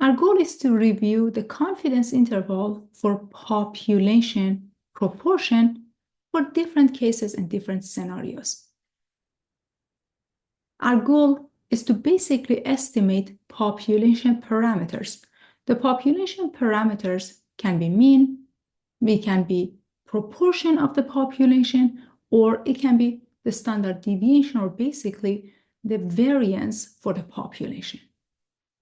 Our goal is to review the confidence interval for population proportion for different cases and different scenarios. Our goal is to basically estimate population parameters. The population parameters can be mean, it can be proportion of the population, or it can be the standard deviation, or basically the variance for the population.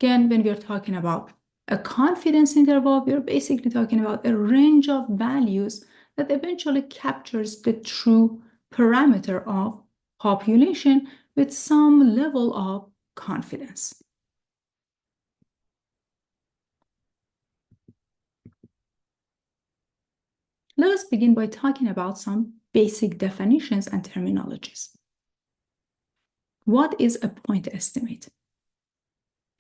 Again, when we're talking about a confidence interval, we're basically talking about a range of values that eventually captures the true parameter of population with some level of confidence. Let us begin by talking about some basic definitions and terminologies. What is a point estimate?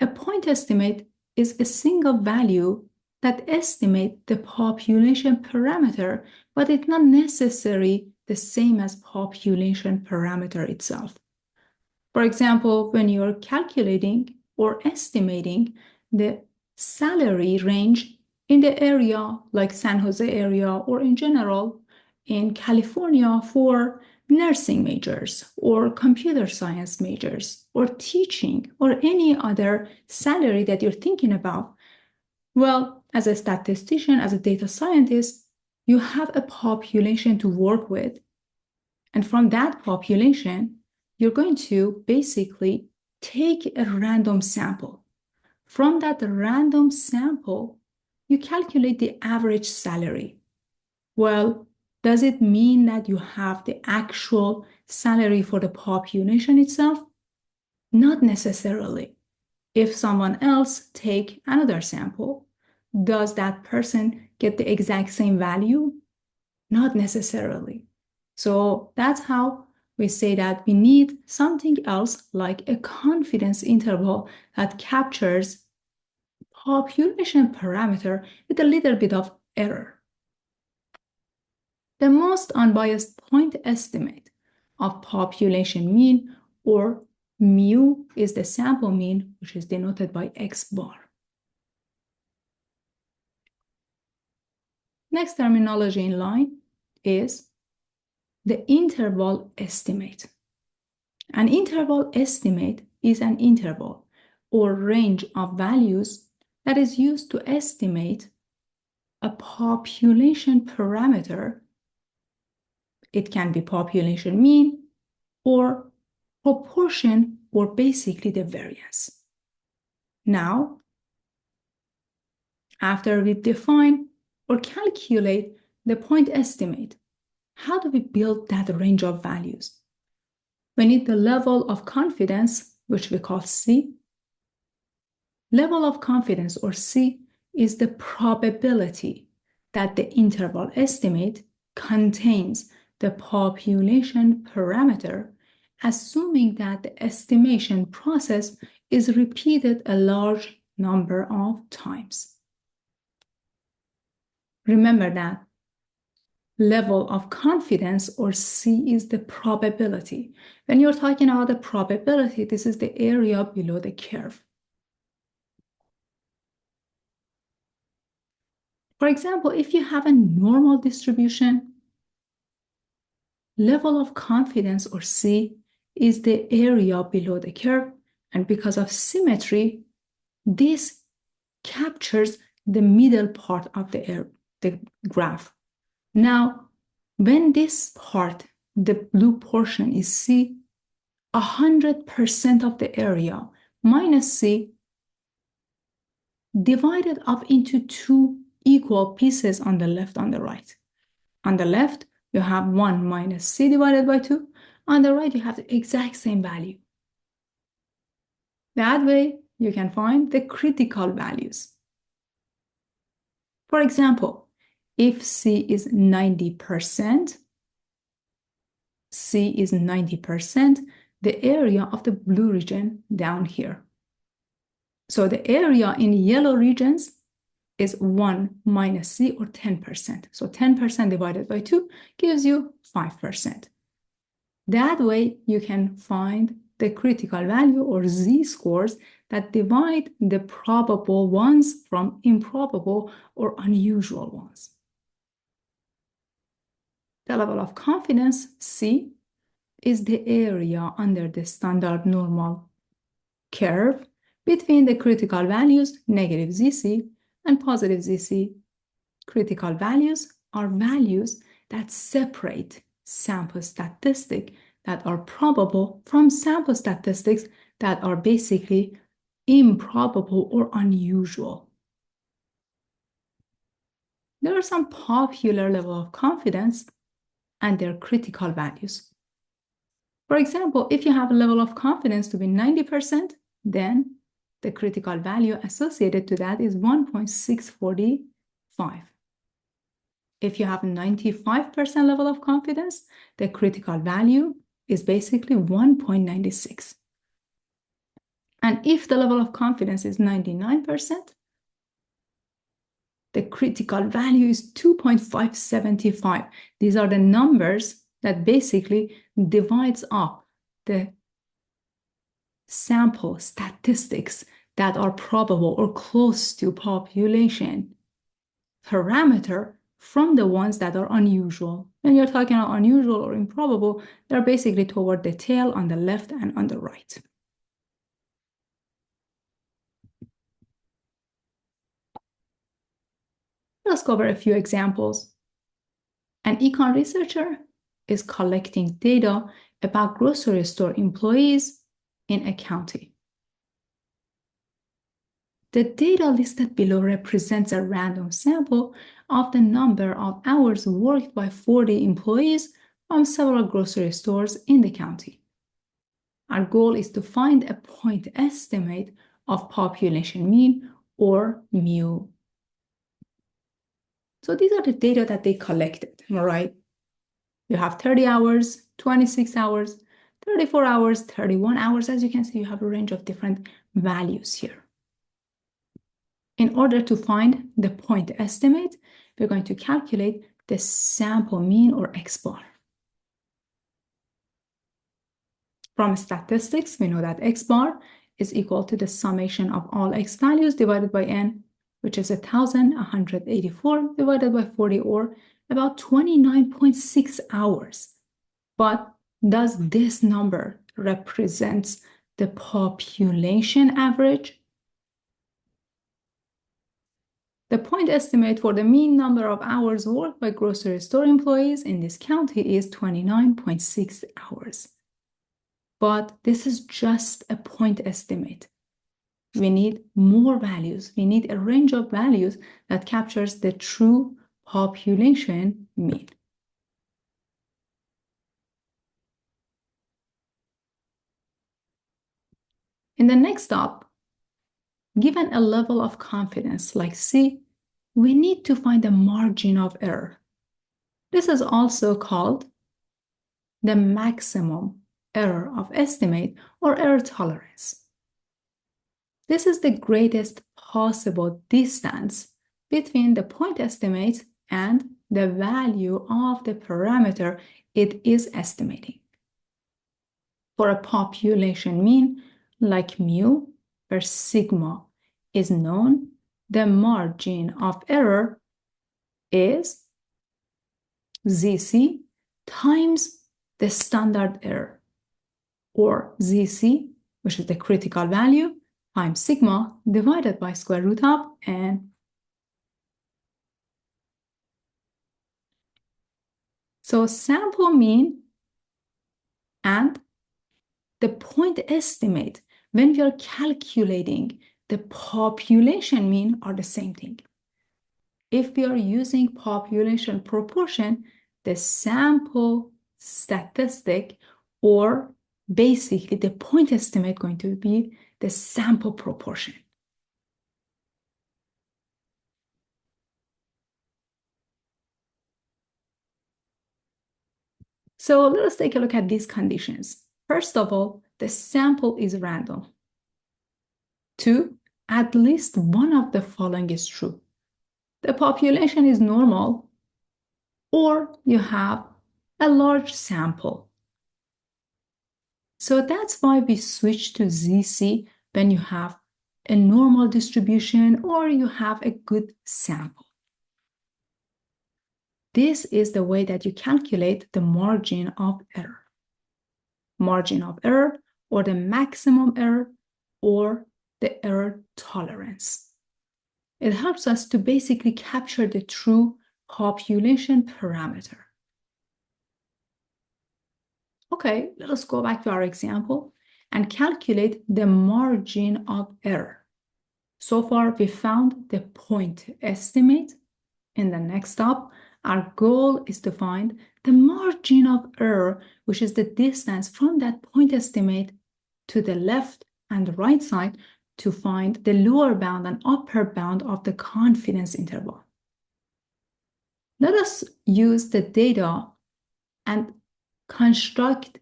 A point estimate is a single value that estimates the population parameter, but it's not necessarily the same as population parameter itself. For example, when you're calculating or estimating the salary range in the area like San Jose area, or in general in California for nursing majors or computer science majors or teaching or any other salary that you're thinking about, well, as a statistician, as a data scientist, you have a population to work with. And from that population, you're going to basically take a random sample. From that random sample, you calculate the average salary. Well, does it mean that you have the actual salary for the population itself? Not necessarily. If someone else take another sample, does that person get the exact same value? Not necessarily. So that's how we say that we need something else like a confidence interval that captures population parameter with a little bit of error. The most unbiased point estimate of population mean, or mu, is the sample mean, which is denoted by x bar. Next terminology in line is the interval estimate. An interval estimate is an interval or range of values that is used to estimate a population parameter. It can be population mean or proportion, or basically the variance. Now, after we define or calculate the point estimate, how do we build that range of values? We need the level of confidence, which we call C. Level of confidence, or C, is the probability that the interval estimate contains the population parameter, assuming that the estimation process is repeated a large number of times. Remember that level of confidence, or C, is the probability. When you're talking about the probability, this is the area below the curve. For example, if you have a normal distribution, level of confidence, or C, is the area below the curve, and because of symmetry, this captures the middle part of the graph. Now, when this part, the blue portion, is C, 100% of the area minus C divided up into two equal pieces on the left and the right. On the left, you have 1 minus C divided by 2. On the right, you have the exact same value. That way, you can find the critical values. For example, if C is 90%, C is 90%, the area of the blue region down here. So the area in yellow regions is 1 minus C, or 10%. So 10% divided by 2 gives you 5%. That way, you can find the critical value or z-scores that divide the probable ones from improbable or unusual ones. The level of confidence, C, is the area under the standard normal curve between the critical values, negative ZC, and positive ZC. Critical values are values that separate sample statistics that are probable from sample statistics that are basically improbable or unusual. There are some popular levels of confidence and their critical values. For example, if you have a level of confidence to be 90%, then the critical value associated to that is 1.645. If you have 95% level of confidence, the critical value is basically 1.96. And if the level of confidence is 99%, the critical value is 2.575. These are the numbers that basically divides up the sample statistics that are probable or close to population parameter from the ones that are unusual. When you're talking about unusual or improbable, they're basically toward the tail on the left and on the right. Let's cover a few examples. An econ researcher is collecting data about grocery store employees in a county. The data listed below represents a random sample of the number of hours worked by 40 employees from several grocery stores in the county. Our goal is to find a point estimate of population mean, or mu. So these are the data that they collected, all right? You have 30 hours, 26 hours, 34 hours, 31 hours. As you can see, you have a range of different values here. In order to find the point estimate, we're going to calculate the sample mean, or X bar. From statistics, we know that X bar is equal to the summation of all X values divided by N, which is 1,184 divided by 40, or about 29.6 hours. But does this number represent the population average? The point estimate for the mean number of hours worked by grocery store employees in this county is 29.6 hours. But this is just a point estimate. We need more values. We need a range of values that captures the true population mean. In the next step, given a level of confidence like C, we need to find the margin of error. This is also called the maximum error of estimate, or error tolerance. This is the greatest possible distance between the point estimate and the value of the parameter it is estimating. For a population mean, like mu, where sigma is known, the margin of error is ZC times the standard error, or ZC, which is the critical value, times sigma divided by square root of n. So sample mean and the point estimate, when we are calculating the population mean, are the same thing. If we are using population proportion, the sample statistic, or basically the point estimate, going to be the sample proportion. So let us take a look at these conditions. First of all, the sample is random. 2, at least one of the following is true. The population is normal, or you have a large sample. So that's why we switch to ZC when you have a normal distribution or you have a good sample. This is the way that you calculate the margin of error. Margin of error, or the maximum error, or the error tolerance. It helps us to basically capture the true population parameter. Okay, let us go back to our example and calculate the margin of error. So far, we found the point estimate. In the next step, our goal is to find the margin of error, which is the distance from that point estimate to the left and right side to find the lower bound and upper bound of the confidence interval. Let us use the data and construct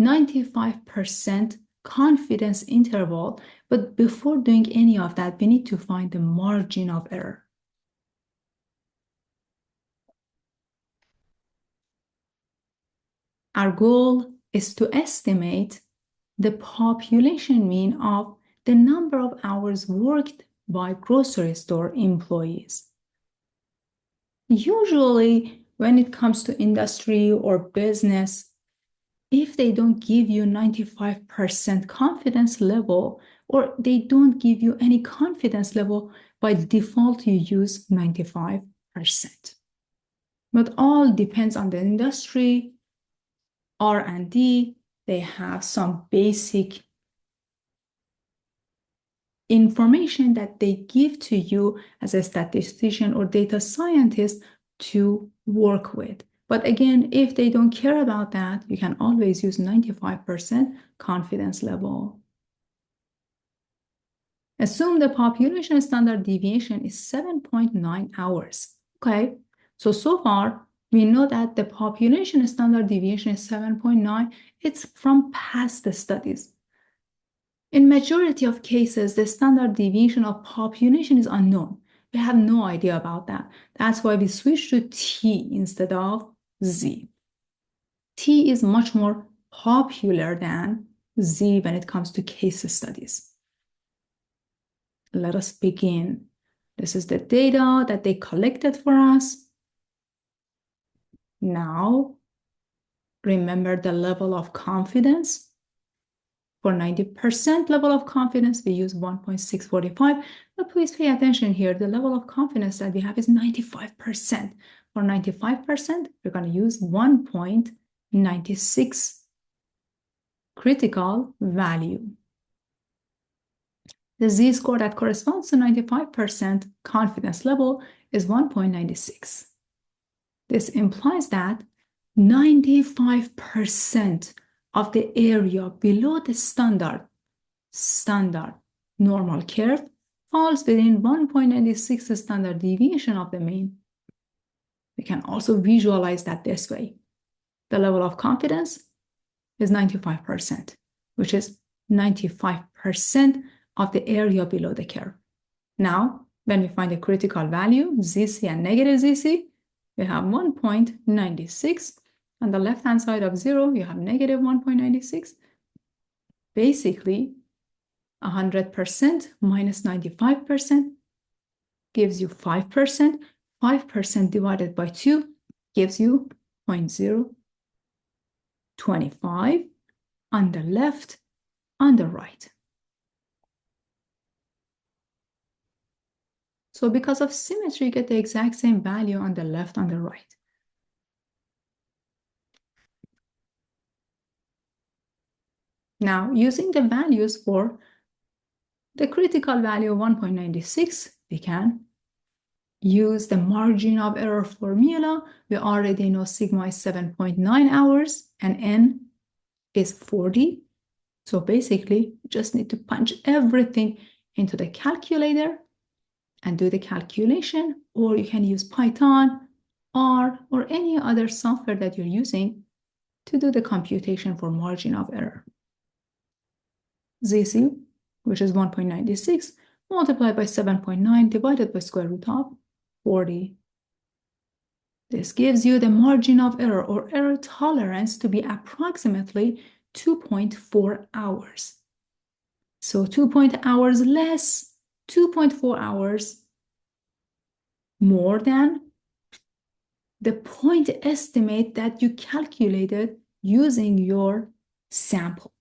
95% confidence interval, but before doing any of that, we need to find the margin of error. Our goal is to estimate the population mean of the number of hours worked by grocery store employees. Usually, when it comes to industry or business, if they don't give you 95% confidence level, or they don't give you any confidence level, by default, you use 95%. But all depends on the industry. R&D, they have some basic information that they give to you as a statistician or data scientist to work with. But again, if they don't care about that, you can always use 95% confidence level. Assume the population standard deviation is 7.9 hours. Okay, so far, we know that the population standard deviation is 7.9. It's from past studies. In majority of cases, the standard deviation of population is unknown. We have no idea about that. That's why we switch to T instead of Z. T is much more popular than Z when it comes to case studies. Let us begin. This is the data that they collected for us. Now, remember the level of confidence. For 90% level of confidence, we use 1.645. But please pay attention here. The level of confidence that we have is 95%. For 95%, we're going to use 1.96 critical value. The z-score that corresponds to 95% confidence level is 1.96. This implies that 95% of the area below the standard normal curve falls within 1.96 standard deviation of the mean. We can also visualize that this way. The level of confidence is 95%, which is 95% of the area below the curve. Now, when we find a critical value, ZC and negative ZC, we have 1.96. On the left-hand side of 0, you have negative 1.96. Basically, 100% minus 95% gives you 5%. 5% divided by 2 gives you 0.025 on the left, on the right. So because of symmetry, you get the exact same value on the left, on the right. Now, using the values for the critical value of 1.96, we can use the margin of error formula. We already know sigma is 7.9 hours and n is 40. So basically, you just need to punch everything into the calculator and do the calculation, or you can use Python, R, or any other software that you're using to do the computation for margin of error. ZC, which is 1.96, multiplied by 7.9 divided by square root of 40. This gives you the margin of error or error tolerance to be approximately 2.4 hours. So 2.0 hours less, 2.4 hours more than the point estimate that you calculated using your sample.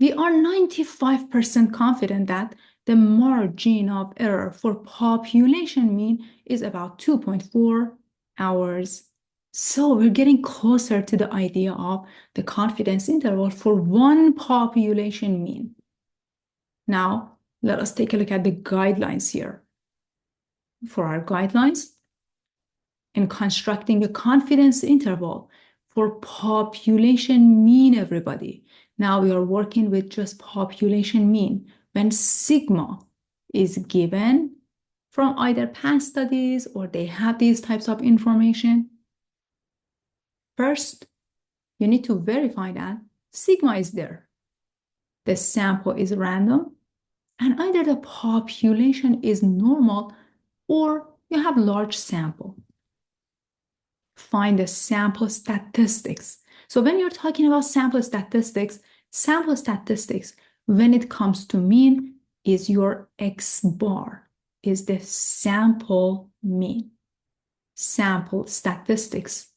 We are 95% confident that the margin of error for population mean is about 2.4 hours. So we're getting closer to the idea of the confidence interval for one population mean. Now, let us take a look at the guidelines here. For our guidelines, in constructing a confidence interval for population mean, everybody. Now we are working with just population mean. When sigma is given from either past studies or they have these types of information, first, you need to verify that sigma is there. The sample is random, and either the population is normal or you have large sample. Find the sample statistics. So when you're talking about sample statistics, when it comes to mean, is your X bar, is the sample mean. Sample statistics,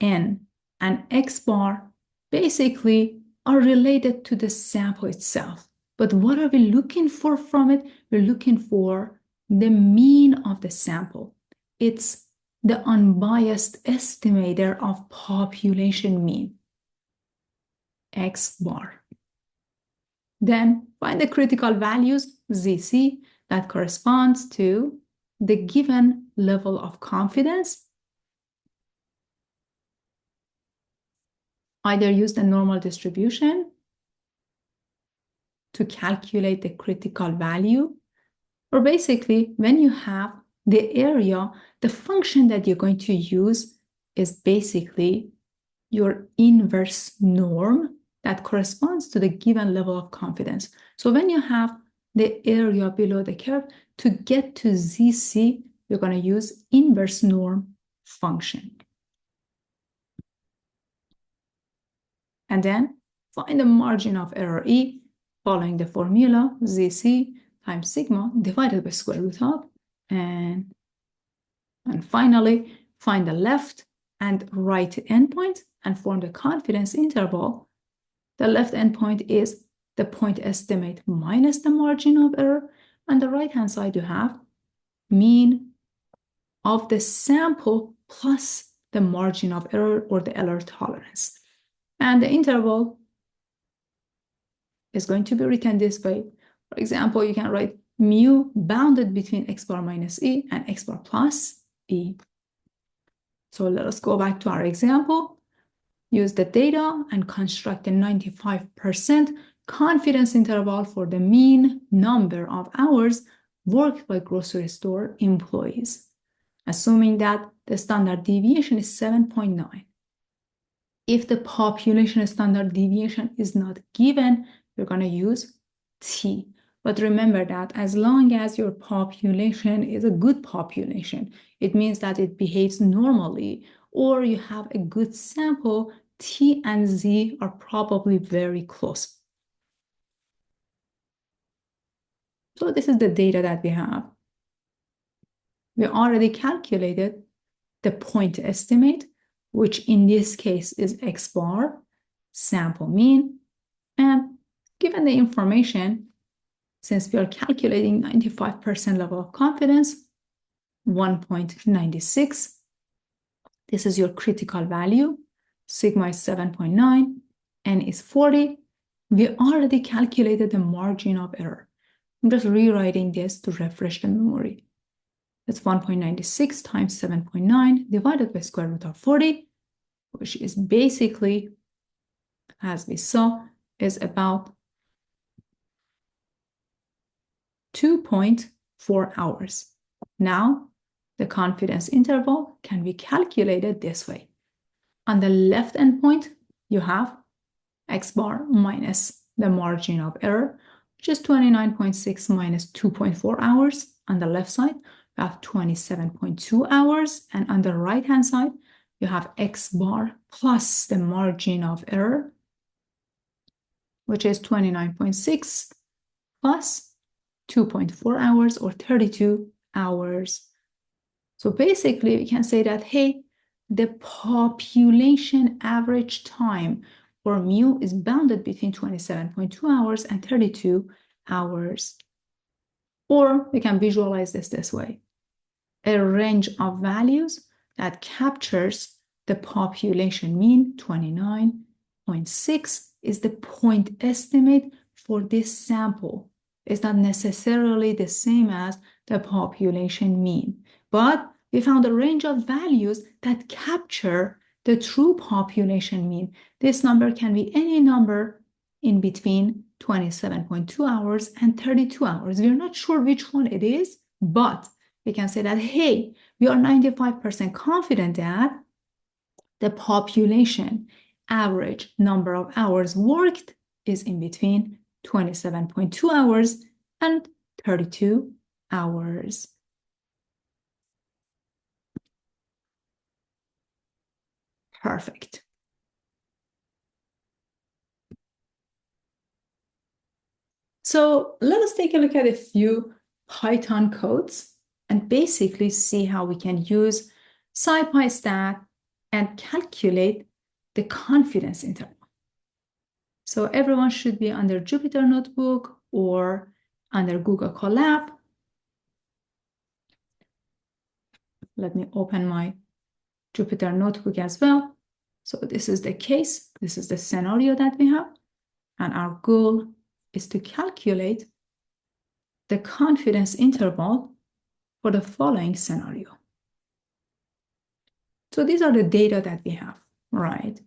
N and X bar basically are related to the sample itself. But what are we looking for from it? We're looking for the mean of the sample. It's the unbiased estimator of population mean, X bar. Then find the critical values, ZC, that corresponds to the given level of confidence. Either use the normal distribution to calculate the critical value, or basically when you have the area, the function that you're going to use is basically your inverse norm that corresponds to the given level of confidence. So when you have the area below the curve, to get to ZC, you're going to use inverse norm function. And then find the margin of error E following the formula ZC times sigma divided by square root of, and finally find the left and right endpoint and form the confidence interval. The left endpoint is the point estimate minus the margin of error, and the right hand side you have mean of the sample plus the margin of error or the error tolerance. And the interval is going to be written this way. For example, you can write mu bounded between X bar minus E and X bar plus E. So let us go back to our example. Use the data and construct a 95% confidence interval for the mean number of hours worked by grocery store employees, assuming that the standard deviation is 7.9. If the population standard deviation is not given, you're going to use T. But remember that as long as your population is a good population, it means that it behaves normally, or you have a good sample, T and Z are probably very close. So this is the data that we have. We already calculated the point estimate, which in this case is X bar, sample mean, and given the information, since we are calculating 95% level of confidence, 1.96, this is your critical value. Sigma is 7.9, N is 40. We already calculated the margin of error. I'm just rewriting this to refresh the memory. That's 1.96 times 7.9 divided by square root of 40, which is basically, as we saw, is about 2.4 hours. Now, the confidence interval can be calculated this way. On the left endpoint, you have X bar minus the margin of error, which is 29.6 minus 2.4 hours. On the left side, we have 27.2 hours. And on the right-hand side, you have X bar plus the margin of error, which is 29.6 plus 2.4 hours or 32 hours. So basically, we can say that, hey, the population average time for mu is bounded between 27.2 hours and 32 hours. Or we can visualize this way. A range of values that captures the population mean, 29.6 is the point estimate for this sample. It's not necessarily the same as the population mean, but we found a range of values that capture the true population mean. This number can be any number in between 27.2 hours and 32 hours. We're not sure which one it is, but we can say that, hey, we are 95% confident that the population average number of hours worked is in between 27.2 hours and 32 hours. Perfect. So let us take a look at a few Python codes and basically see how we can use SciPy and calculate the confidence interval. So everyone should be on their Jupyter Notebook or on their Google Colab. Let me open my Jupyter Notebook as well. So this is the case. This is the scenario that we have. And our goal is to calculate the confidence interval for the following scenario. So these are the data that we have, right?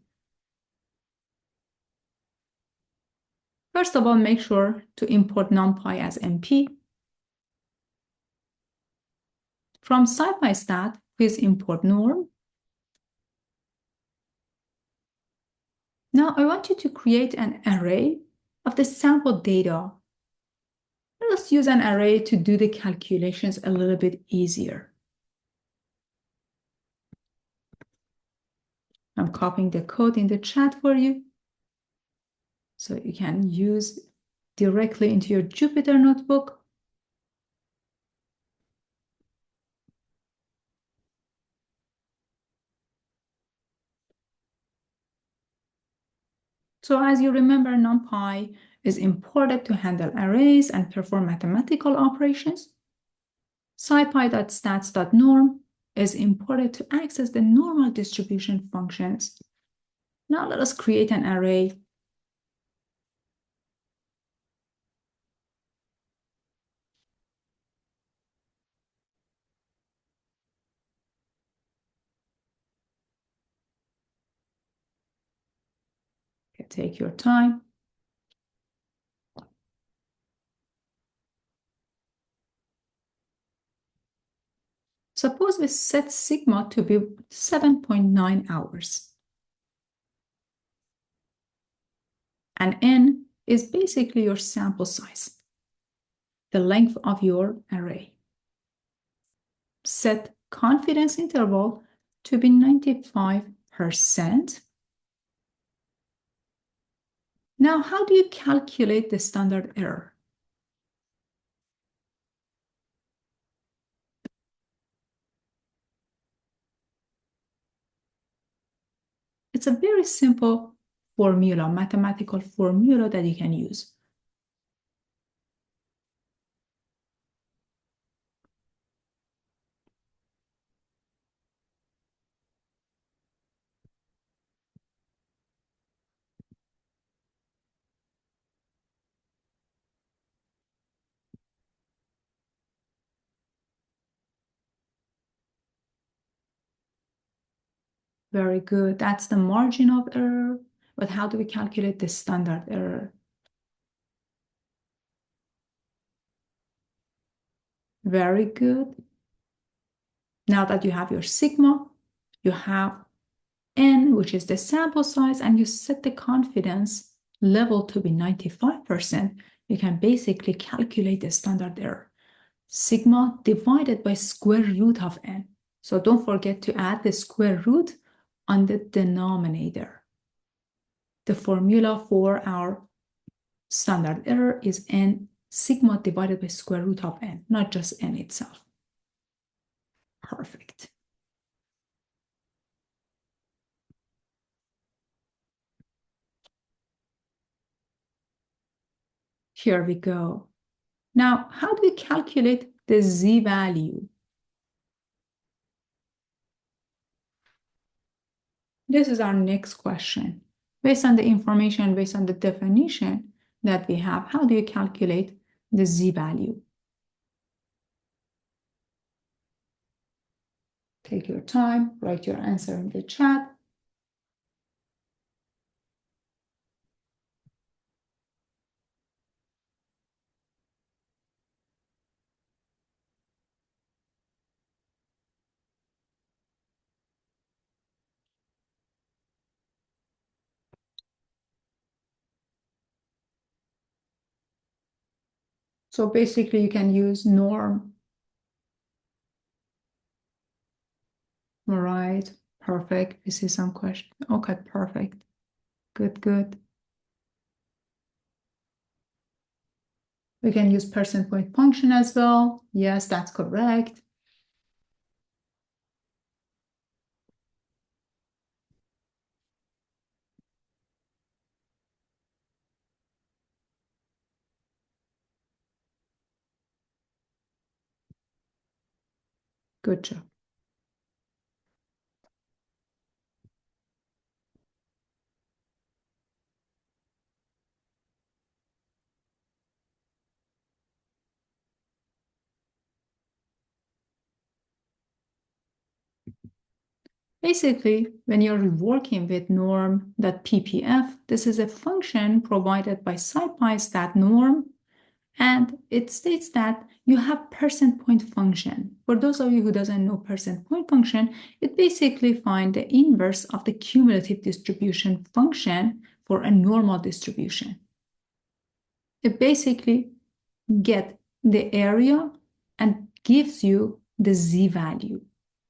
First of all, make sure to import NumPy as NP. From SciPy, please import norm. Now I want you to create an array of the sample data. Let's use an array to do the calculations a little bit easier. I'm copying the code in the chat for you, so you can use directly into your Jupyter Notebook. So as you remember, NumPy is imported to handle arrays and perform mathematical operations. SciPy.stats.norm is imported to access the normal distribution functions. Now let us create an array. Okay, take your time. Suppose we set sigma to be 7.9 hours. And n is basically your sample size, the length of your array. Set confidence interval to be 95%. Now, how do you calculate the standard error? It's a very simple formula, mathematical formula that you can use. Very good. That's the margin of error. But how do we calculate the standard error? Very good. Now that you have your sigma, you have n, which is the sample size, and you set the confidence level to be 95%, you can basically calculate the standard error. Sigma divided by square root of n. So don't forget to add the square root on the denominator. The formula for our standard error is n sigma divided by square root of n, not just n itself. Perfect. Here we go. Now, how do you calculate the z-value? This is our next question. Based on the information, based on the definition that we have, how do you calculate the z-value? Take your time, write your answer in the chat. So basically, you can use norm. All right, perfect. We see some question. Okay, perfect. Good, good. We can use percent point function as well. Yes, that's correct. Good job. Basically, when you're working with norm.ppf, this is a function provided by SciPy stat norm, and it states that you have percent point function. For those of you who doesn't know percent point function, it basically finds the inverse of the cumulative distribution function for a normal distribution. It basically gets the area and gives you the z-value.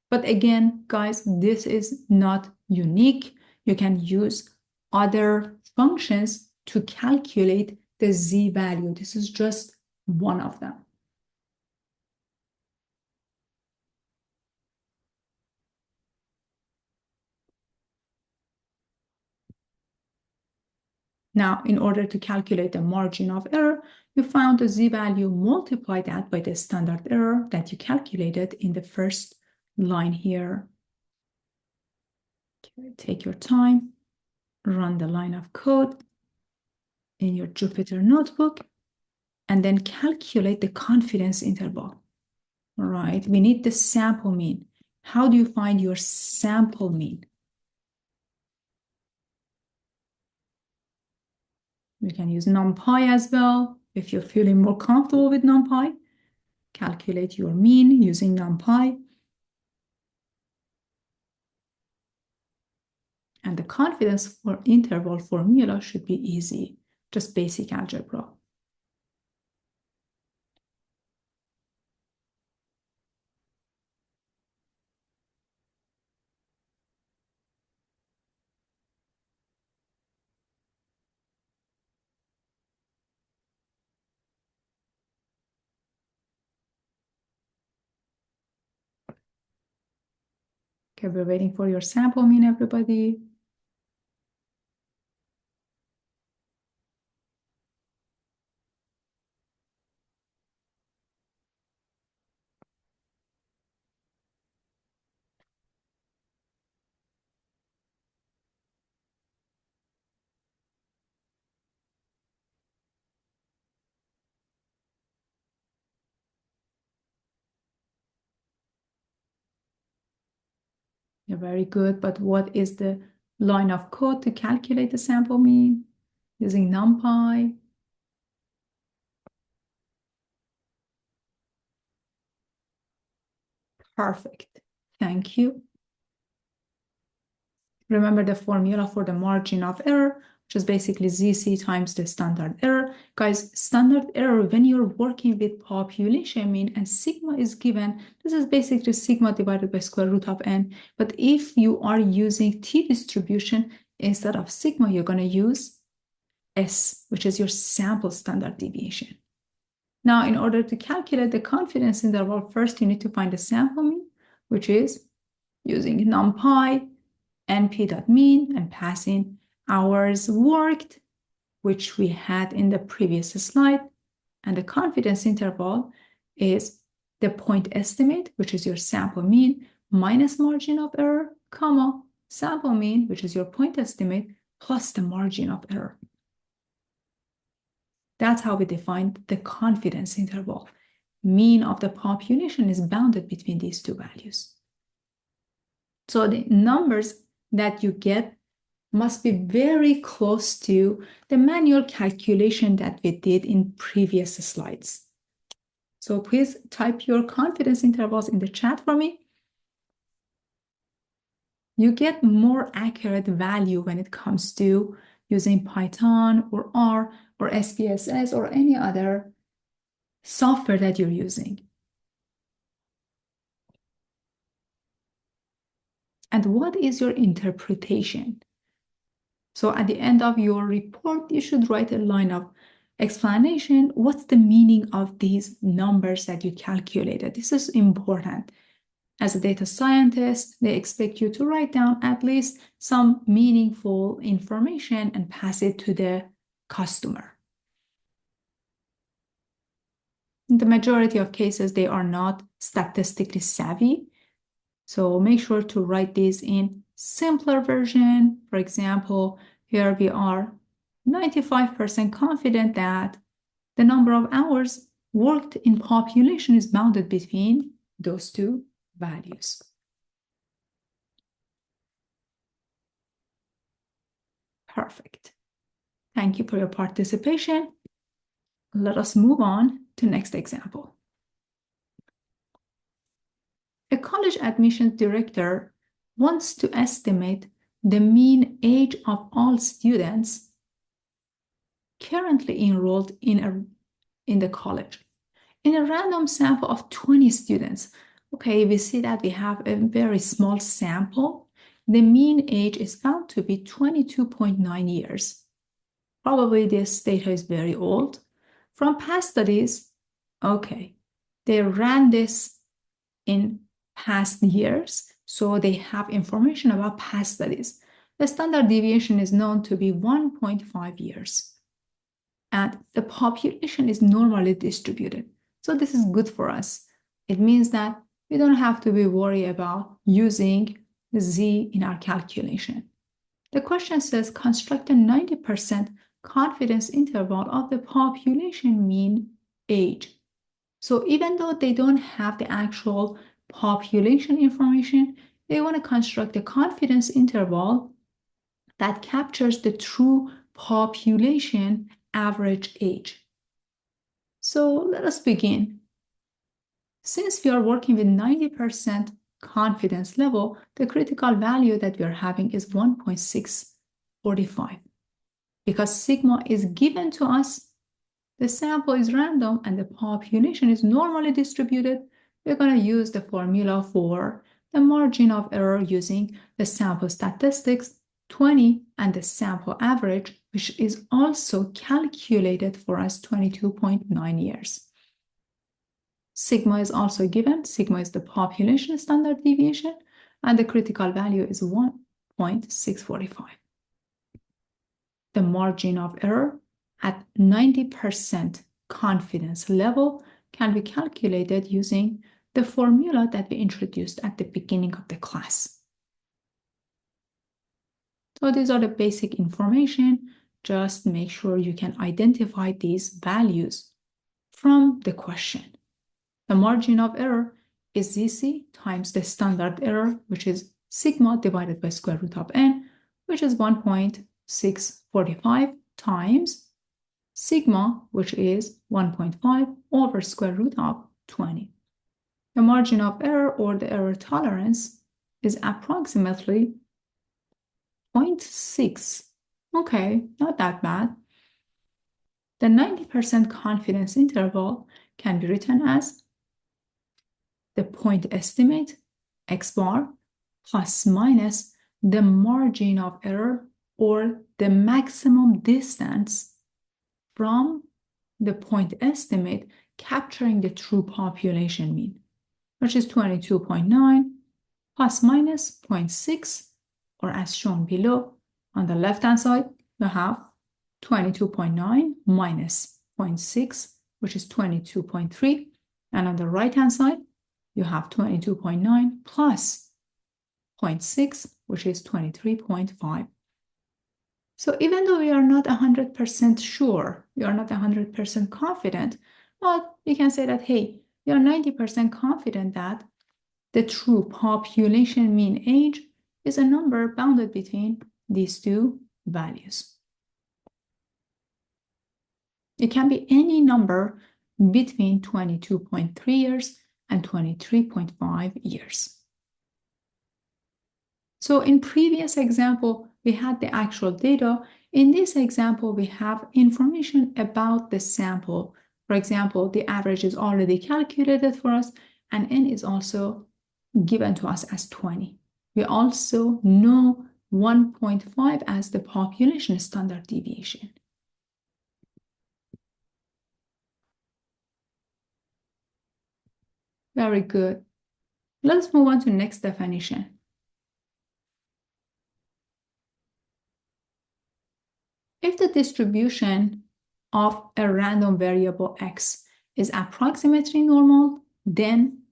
But again, guys, this is not unique. You can use other functions to calculate the z-value. This is just one of them. Now, in order to calculate the margin of error, you found the z-value, multiply that by the standard error that you calculated in the first line here. Okay, take your time, run the line of code in your Jupyter notebook, and then calculate the confidence interval. All right, we need the sample mean. How do you find your sample mean? You can use NumPy as well. If you're feeling more comfortable with NumPy, calculate your mean using NumPy. And the confidence interval formula should be easy, just basic algebra. Okay, we're waiting for your sample mean, everybody. Yeah, very good. But what is the line of code to calculate the sample mean? Using NumPy. Perfect. Thank you. Remember the formula for the margin of error, which is basically ZC times the standard error. Guys, standard error, when you're working with population mean and sigma is given, this is basically sigma divided by square root of n. But if you are using t-distribution, instead of sigma, you're going to use S, which is your sample standard deviation. Now, in order to calculate the confidence interval, first you need to find the sample mean, which is using numpy, np.mean, and passing hours worked, which we had in the previous slide. And the confidence interval is the point estimate, which is your sample mean, minus margin of error, comma, sample mean, which is your point estimate, plus the margin of error. That's how we define the confidence interval. Mean of the population is bounded between these two values. So the numbers that you get must be very close to the manual calculation that we did in previous slides. So please type your confidence intervals in the chat for me. You get more accurate value when it comes to using Python or R or SPSS or any other software that you're using. And what is your interpretation? So at the end of your report, you should write a line of explanation. What's the meaning of these numbers that you calculated? This is important. As a data scientist, they expect you to write down at least some meaningful information and pass it to the customer. In the majority of cases, they are not statistically savvy. So make sure to write this in simpler version. For example, here we are 95% confident that the number of hours worked in population is bounded between those two values. Perfect. Thank you for your participation. Let us move on to next example. A college admissions director wants to estimate the mean age of all students currently enrolled in the college in a random sample of 20 students. Okay, we see that we have a very small sample. The mean age is found to be 22.9 years. Probably this data is very old. From past studies, okay, they ran this in past years, so they have information about past studies. The standard deviation is known to be 1.5 years. And the population is normally distributed. So this is good for us. It means that we don't have to be worried about using Z in our calculation. The question says construct a 90% confidence interval of the population mean age. So even though they don't have the actual population information, they want to construct a confidence interval that captures the true population average age. So let us begin. Since we are working with 90% confidence level, the critical value that we are having is 1.645. Because sigma is given to us, the sample is random, and the population is normally distributed, we're going to use the formula for the margin of error using the sample statistics, 20, and the sample average, which is also calculated for us 22.9 years. Sigma is also given. Sigma is the population standard deviation, and the critical value is 1.645. The margin of error at 90% confidence level can be calculated using the formula that we introduced at the beginning of the class. So these are the basic information. Just make sure you can identify these values from the question. The margin of error is ZC times the standard error, which is sigma divided by square root of n, which is 1.645 times sigma, which is 1.5 over square root of 20. The margin of error, or the error tolerance, is approximately 0.6 Okay, not that bad. The 90% confidence interval can be written as the point estimate, x bar, plus minus the margin of error or the maximum distance from the point estimate capturing the true population mean, which is 22.9 plus minus 0.6, or as shown below. On the left-hand side, you have 22.9 minus 0.6, which is 22.3. And on the right-hand side, you have 22.9 plus 0.6, which is 23.5. So even though we are not 100% sure, we are not 100% confident, but we can say that, hey, we are 90% confident that the true population mean age is a number bounded between these two values. It can be any number between 22.3 years and 23.5 years. So in previous example, we had the actual data. In this example, we have information about the sample. For example, the average is already calculated for us, and n is also given to us as 20. We also know 1.5 as the population standard deviation. Very good. Let's move on to next definition. If the distribution of a random variable x is approximately normal, then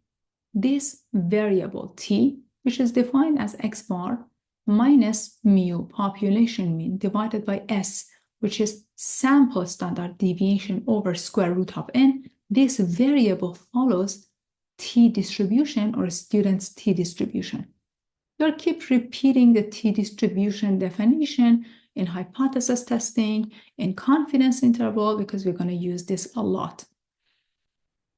this variable t, which is defined as x bar minus mu population mean divided by s, which is sample standard deviation over square root of n, this variable follows t distribution or student's t distribution. You'll keep repeating the t distribution definition in hypothesis testing, in confidence interval, because we're going to use this a lot.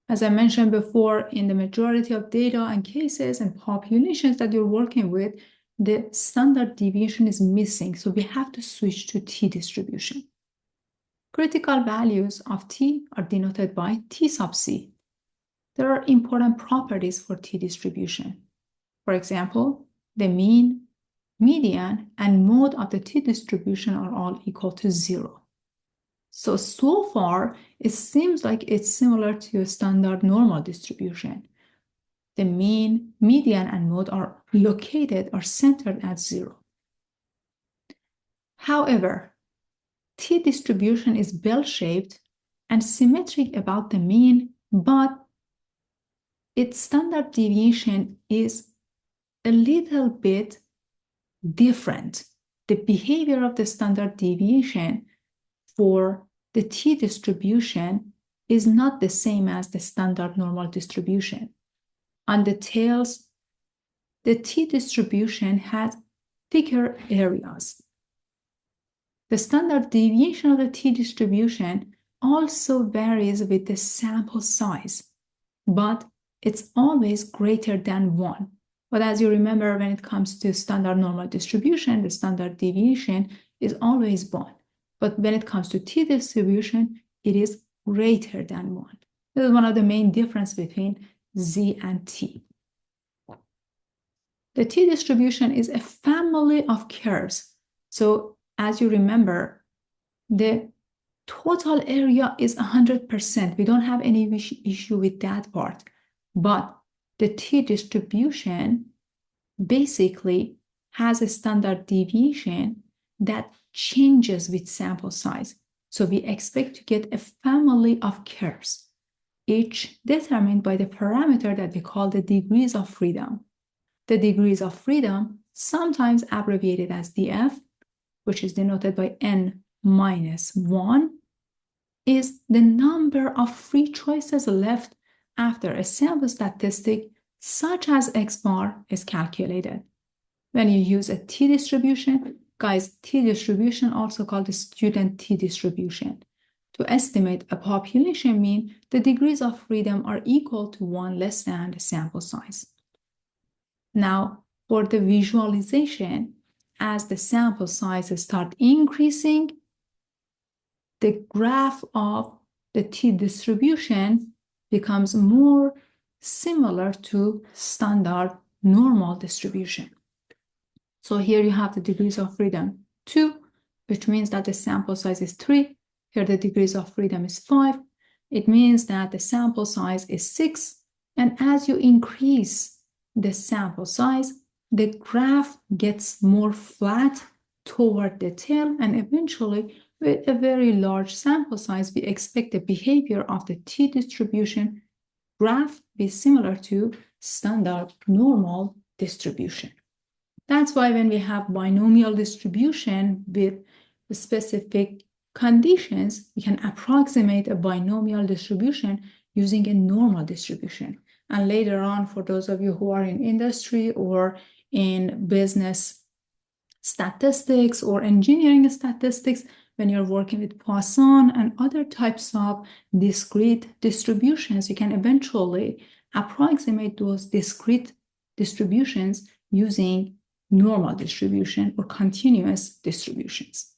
As I mentioned before, in the majority of data and cases and populations that you're working with, the standard deviation is missing, so we have to switch to t distribution. Critical values of t are denoted by t sub c. There are important properties for t distribution. For example, the mean, median, and mode of the t distribution are all equal to 0. So far, it seems like it's similar to a standard normal distribution. The mean, median, and mode are located or centered at 0. However, t distribution is bell-shaped and symmetric about the mean, but its standard deviation is a little bit different. The behavior of the standard deviation for the t distribution is not the same as the standard normal distribution. On the tails, the t distribution has thicker areas. The standard deviation of the t distribution also varies with the sample size, but it's always greater than 1. But as you remember, when it comes to standard normal distribution, the standard deviation is always 1. But when it comes to t distribution, it is greater than 1. This is one of the main differences between z and t. The t distribution is a family of curves. So as you remember, the total area is 100%. We don't have any issue with that part. But the t distribution basically has a standard deviation that changes with sample size. So we expect to get a family of curves, each determined by the parameter that we call the degrees of freedom. The degrees of freedom, sometimes abbreviated as df, which is denoted by n minus 1, is the number of free choices left after a sample statistic such as x bar is calculated. When you use a t distribution, guys, t distribution, also called the student t distribution, to estimate a population mean, the degrees of freedom are equal to 1 less than the sample size. Now, for the visualization, as the sample sizes start increasing, the graph of the t-distribution becomes more similar to standard normal distribution. So here you have the degrees of freedom 2, which means that the sample size is 3. Here the degrees of freedom is 5. It means that the sample size is 6. And as you increase the sample size, the graph gets more flat toward the tail, and eventually, with a very large sample size, we expect the behavior of the t-distribution graph be similar to standard normal distribution. That's why when we have binomial distribution with specific conditions, we can approximate a binomial distribution using a normal distribution. And later on, for those of you who are in industry or in business statistics or engineering statistics, when you're working with Poisson and other types of discrete distributions, you can eventually approximate those discrete distributions using normal distribution or continuous distributions.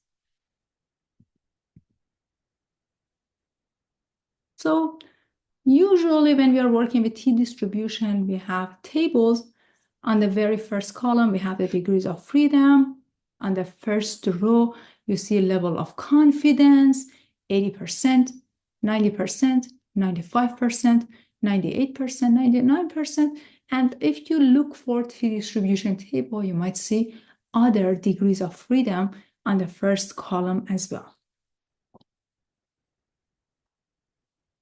So usually when we are working with t-distribution, we have tables. On the very first column, we have the degrees of freedom. On the first row, you see level of confidence, 80%, 90%, 95%, 98%, 99%. And if you look for t-distribution table, you might see other degrees of freedom on the first column as well.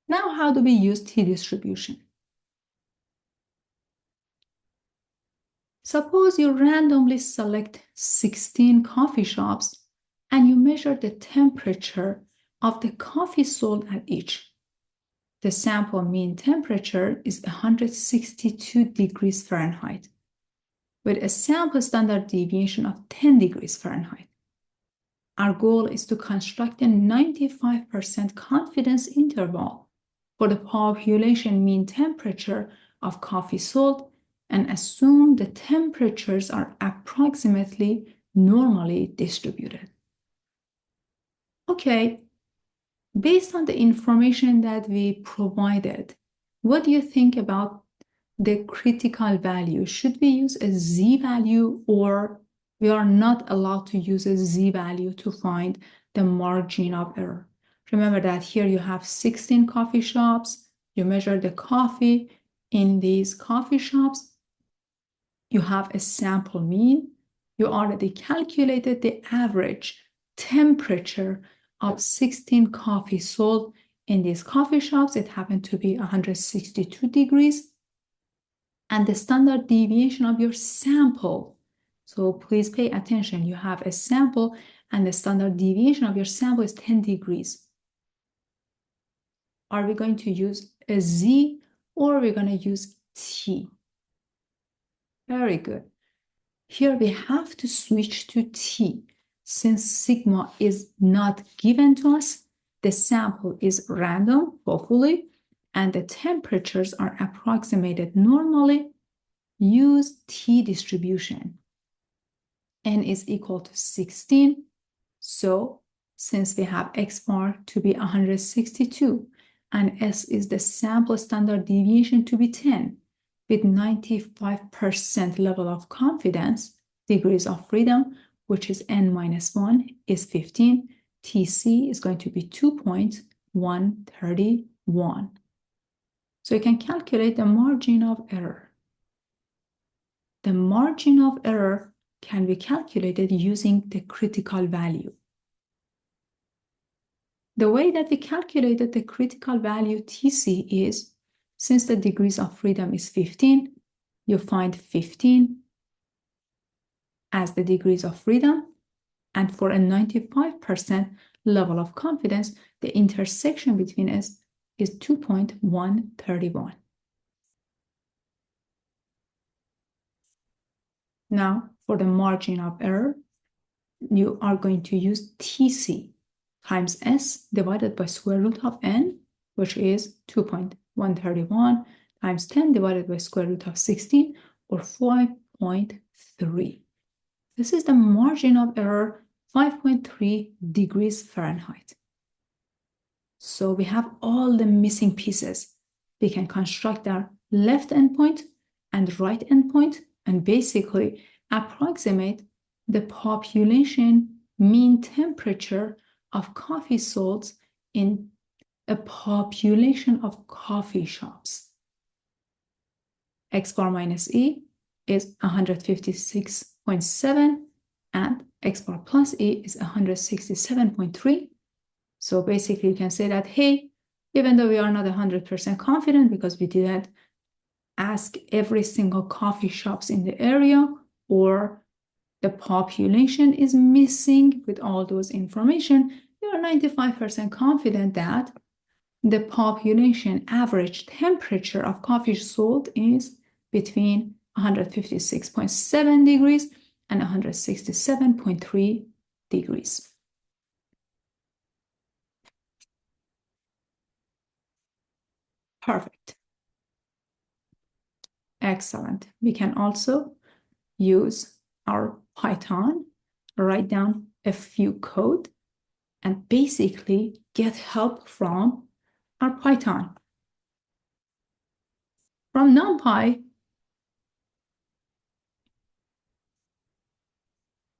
Now, how do we use t-distribution? Suppose you randomly select 16 coffee shops and you measure the temperature of the coffee sold at each. The sample mean temperature is 162 degrees Fahrenheit, with a sample standard deviation of 10 degrees Fahrenheit. Our goal is to construct a 95% confidence interval for the population mean temperature of coffee sold and assume the temperatures are approximately normally distributed. Okay, based on the information that we provided, what do you think about the critical value? Should we use a z-value, or we are not allowed to use a z-value to find the margin of error? Remember that here you have 16 coffee shops. You measure the coffee in these coffee shops. You have a sample mean. You already calculated the average temperature of 16 coffee sold in these coffee shops. It happened to be 162 degrees. And the standard deviation of your sample. So please pay attention. You have a sample and the standard deviation of your sample is 10 degrees. Are we going to use a z or are we going to use t? Very good. Here we have to switch to t. Since sigma is not given to us, the sample is random, hopefully, and the temperatures are approximated normally. Use t distribution. N is equal to 16. So since we have x bar to be 162 and s is the sample standard deviation to be 10, with 95% level of confidence, degrees of freedom, which is n minus 1, is 15. TC is going to be 2.131. So you can calculate the margin of error. The margin of error can be calculated using the critical value. The way that we calculated the critical value TC is, since the degrees of freedom is 15, you find 15 as the degrees of freedom. And for a 95% level of confidence, the intersection between us is 2.131. Now, for the margin of error, you are going to use TC times S divided by square root of N, which is 2.131 times 10 divided by square root of 16, or 5.3. This is the margin of error, 5.3 degrees Fahrenheit. So we have all the missing pieces. We can construct our left endpoint and right endpoint and basically approximate the population mean temperature of coffee sold in a population of coffee shops. X bar minus E is 156.7 and X bar plus E is 167.3. So basically you can say that, hey, even though we are not 100% confident because we didn't ask every single coffee shops in the area, or the population is missing with all those information, we are 95% confident that the population average temperature of coffee sold is between 156.7 degrees and 167.3 degrees. Perfect. Excellent. We can also use our Python, write down a few code, and basically get help from our Python. From NumPy,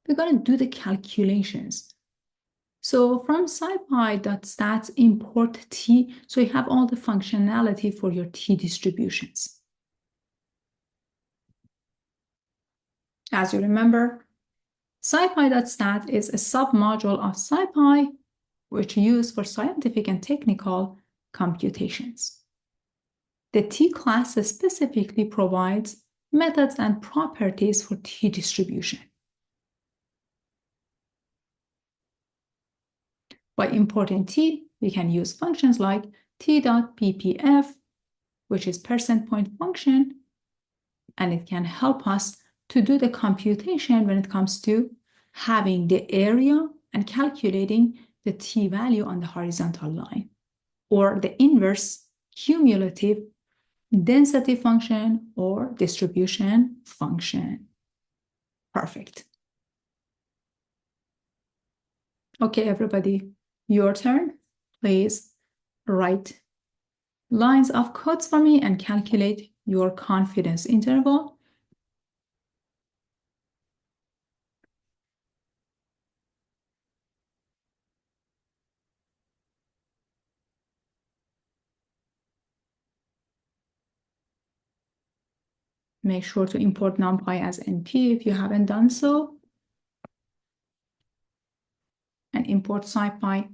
we're going to do the calculations. So from scipy.stats import t, so you have all the functionality for your t distributions. As you remember, scipy.stat is a submodule of scipy, which is used for scientific and technical computations. The t class specifically provides methods and properties for t distribution. By importing t, we can use functions like t.ppf, which is percent point function, and it can help us to do the computation when it comes to having the area and calculating the t value on the horizontal line, or the inverse cumulative density function or distribution function. Perfect. Okay, everybody, your turn. Please write lines of codes for me and calculate your confidence interval. Make sure to import NumPy as NP if you haven't done so. And import scipy.stats.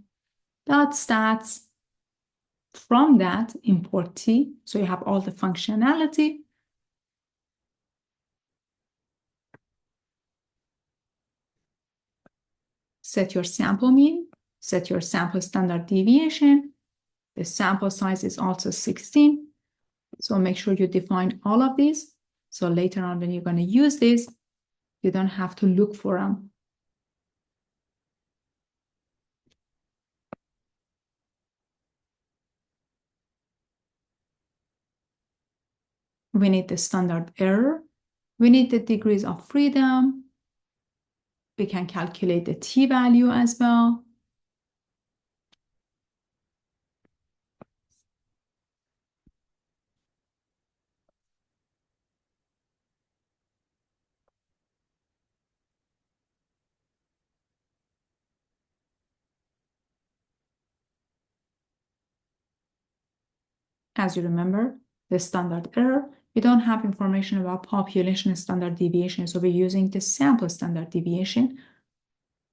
From that, import t, so you have all the functionality. Set your sample mean, set your sample standard deviation. The sample size is also 16. So make sure you define all of these. So later on when you're going to use this, you don't have to look for them. We need the standard error. We need the degrees of freedom. We can calculate the t-value as well. As you remember, the standard error, we don't have information about population standard deviation, so we're using the sample standard deviation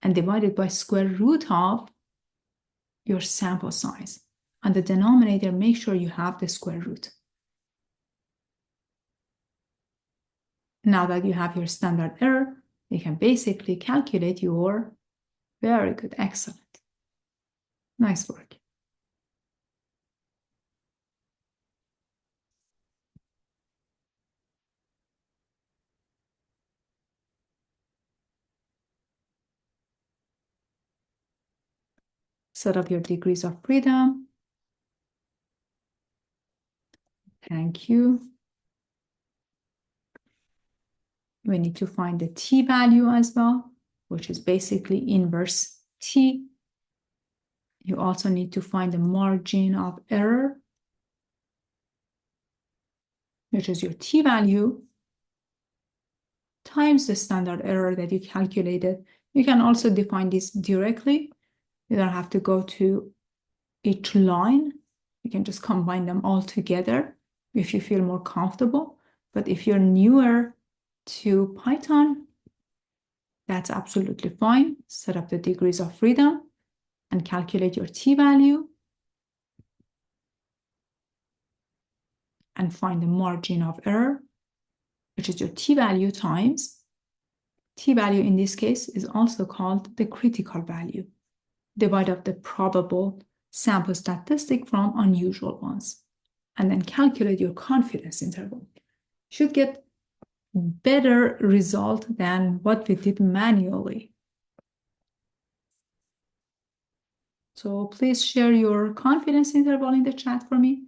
and divided by square root of your sample size. On the denominator, make sure you have the square root. Now that you have your standard error, you can basically calculate your very good, excellent. Nice work. Set up your degrees of freedom. Thank you. We need to find the t-value as well, which is basically inverse t. You also need to find the margin of error, which is your t-value, times the standard error that you calculated. You can also define this directly. You don't have to go to each line. You can just combine them all together if you feel more comfortable. But if you're newer to Python, that's absolutely fine. Set up the degrees of freedom and calculate your t-value and find the margin of error, which is your t-value times. T-value in this case is also called the critical value. Divide up the probable sample statistic from unusual ones, and then calculate your confidence interval. You should get better result than what we did manually. So please share your confidence interval in the chat for me.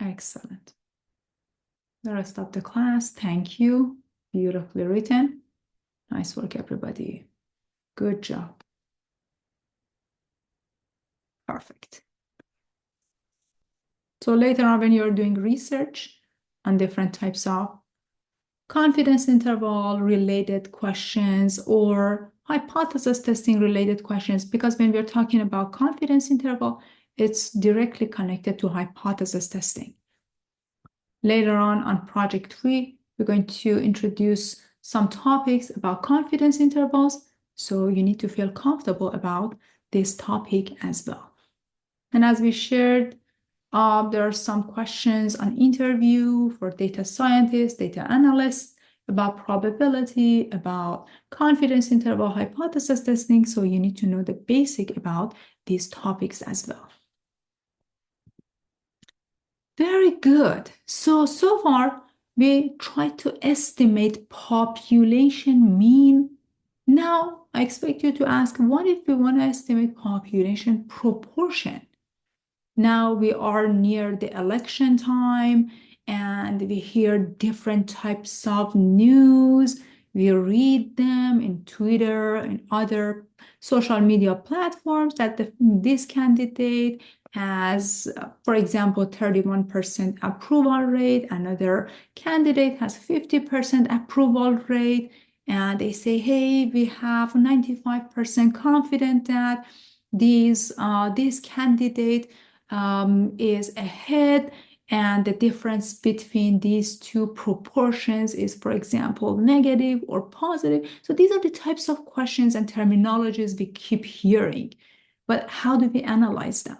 Excellent. The rest of the class, thank you. Beautifully written. Nice work, everybody. Good job. Perfect. So later on, when you're doing research on different types of confidence interval related questions or hypothesis testing related questions, because when we're talking about confidence interval, it's directly connected to hypothesis testing. Later on project 3, we're going to introduce some topics about confidence intervals. So you need to feel comfortable about this topic as well. And as we shared, there are some questions on interview for data scientists, data analysts, about probability, about confidence interval, hypothesis testing. So you need to know the basic about these topics as well. Very good. So far, we tried to estimate population mean. Now, I expect you to ask, what if we want to estimate population proportion? Now we are near the election time and we hear different types of news. We read them in Twitter and other social media platforms that this candidate has, for example, 31% approval rate. Another candidate has 50% approval rate. And they say, hey, we have 95% confident that this candidate is ahead, and the difference between these two proportions is, for example, negative or positive. So these are the types of questions and terminologies we keep hearing. But how do we analyze them?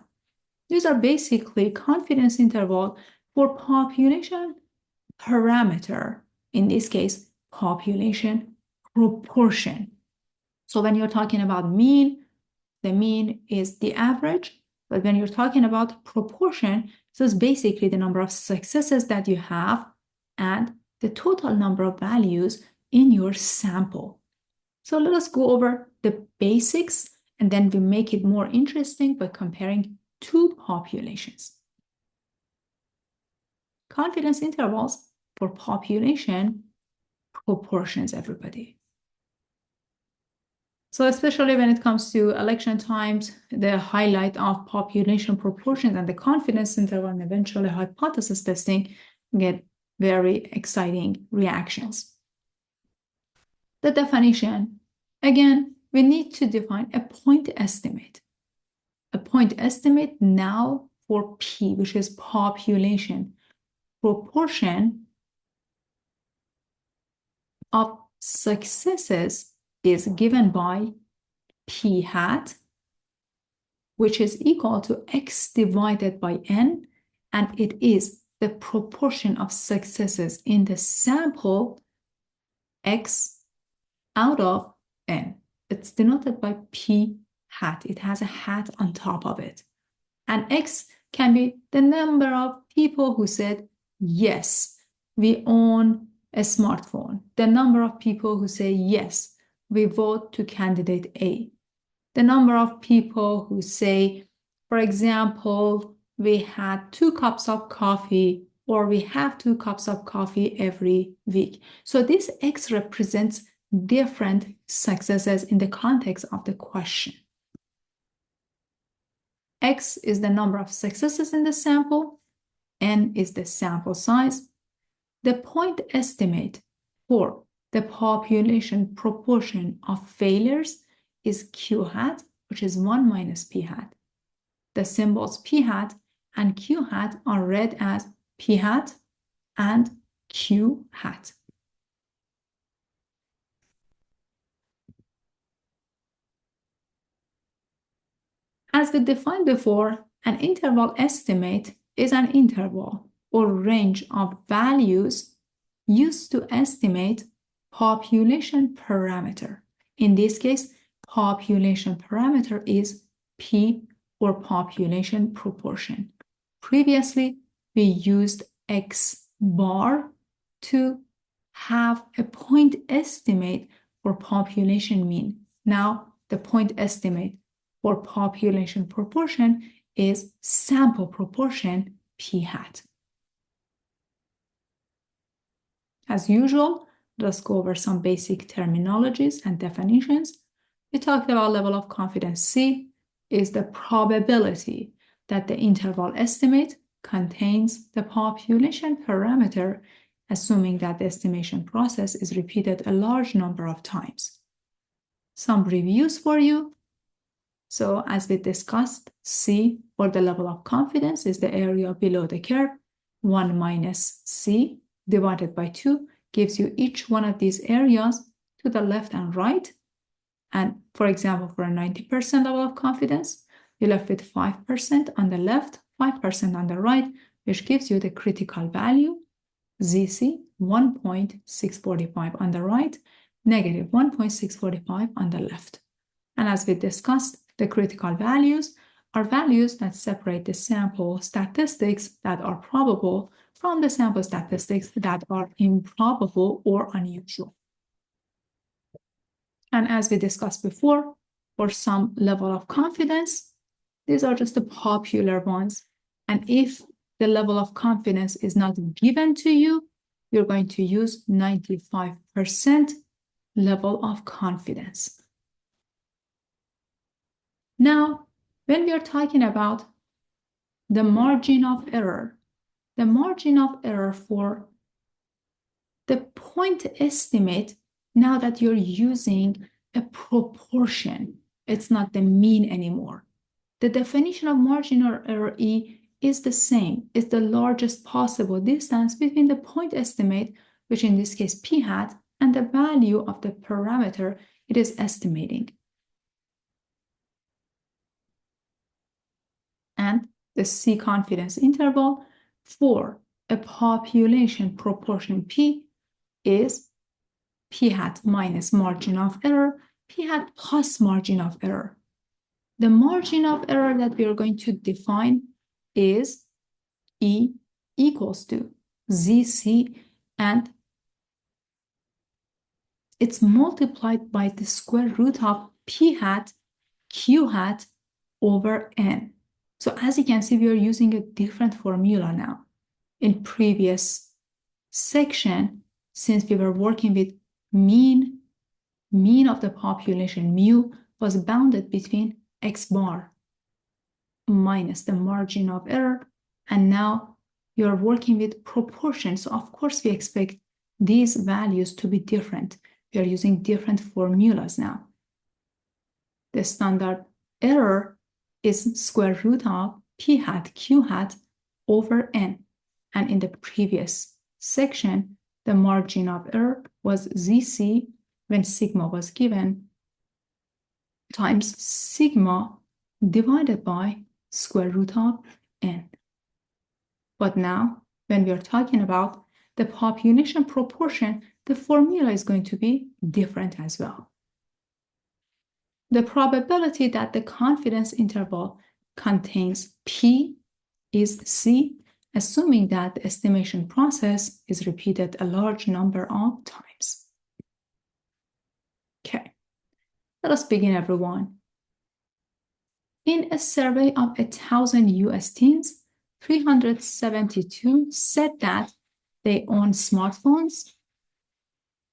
These are basically confidence interval for population parameter, in this case, population proportion. So when you're talking about mean, the mean is the average. But when you're talking about proportion, this is basically the number of successes that you have and the total number of values in your sample. So let us go over the basics, and then we make it more interesting by comparing two populations. Confidence intervals for population proportions, everybody. So especially when it comes to election times, the highlight of population proportions and the confidence interval and eventually hypothesis testing get very exciting reactions. The definition, again, we need to define a point estimate. A point estimate now for P, which is population proportion of successes, is given by P hat, which is equal to X divided by N, and it is the proportion of successes in the sample X out of N. It's denoted by P hat. It has a hat on top of it. And X can be the number of people who said, yes, we own a smartphone. The number of people who say, yes, we vote to candidate A. The number of people who say, for example, we had 2 cups of coffee, or we have 2 cups of coffee every week. So this X represents different successes in the context of the question. X is the number of successes in the sample, N is the sample size. The point estimate for the population proportion of failures is Q hat, which is 1 minus P hat. The symbols P hat and Q hat are read as P hat and Q hat. As we defined before, an interval estimate is an interval or range of values used to estimate population parameter. In this case, population parameter is P, or population proportion. Previously, we used X bar to have a point estimate for population mean. Now, the point estimate for population proportion is sample proportion P hat. As usual, let's go over some basic terminologies and definitions. We talked about level of confidence. C is the probability that the interval estimate contains the population parameter, assuming that the estimation process is repeated a large number of times. Some reviews for you. So as we discussed, C, or the level of confidence, is the area below the curve. 1 minus C divided by 2 gives you each one of these areas to the left and right. And for example, for a 90% level of confidence, you're left with 5% on the left, 5% on the right, which gives you the critical value, ZC, 1.645 on the right, negative 1.645 on the left. And as we discussed, the critical values are values that separate the sample statistics that are probable from the sample statistics that are improbable or unusual. And as we discussed before, for some level of confidence, these are just the popular ones. And if the level of confidence is not given to you, you're going to use 95% level of confidence. Now, when we are talking about the margin of error for the point estimate, now that you're using a proportion, it's not the mean anymore. The definition of margin of error E is the same. It's the largest possible distance between the point estimate, which in this case P hat, and the value of the parameter it is estimating. And the C confidence interval for a population proportion P is P hat minus margin of error, P hat plus margin of error. The margin of error that we are going to define is E equals to ZC, and it's multiplied by the square root of P hat Q hat over N. So as you can see, we are using a different formula now. In previous section, since we were working with mean of the population, mu was bounded between X bar minus the margin of error, and now you're working with proportion. So of course we expect these values to be different. We are using different formulas now. The standard error is square root of P hat Q hat over N. And in the previous section, the margin of error was ZC when sigma was given times sigma divided by square root of N. But now, when we are talking about the population proportion, the formula is going to be different as well. The probability that the confidence interval contains P is C, assuming that the estimation process is repeated a large number of times. Okay. Let us begin, everyone. In a survey of 1,000 US teens, 372 said that they own smartphones.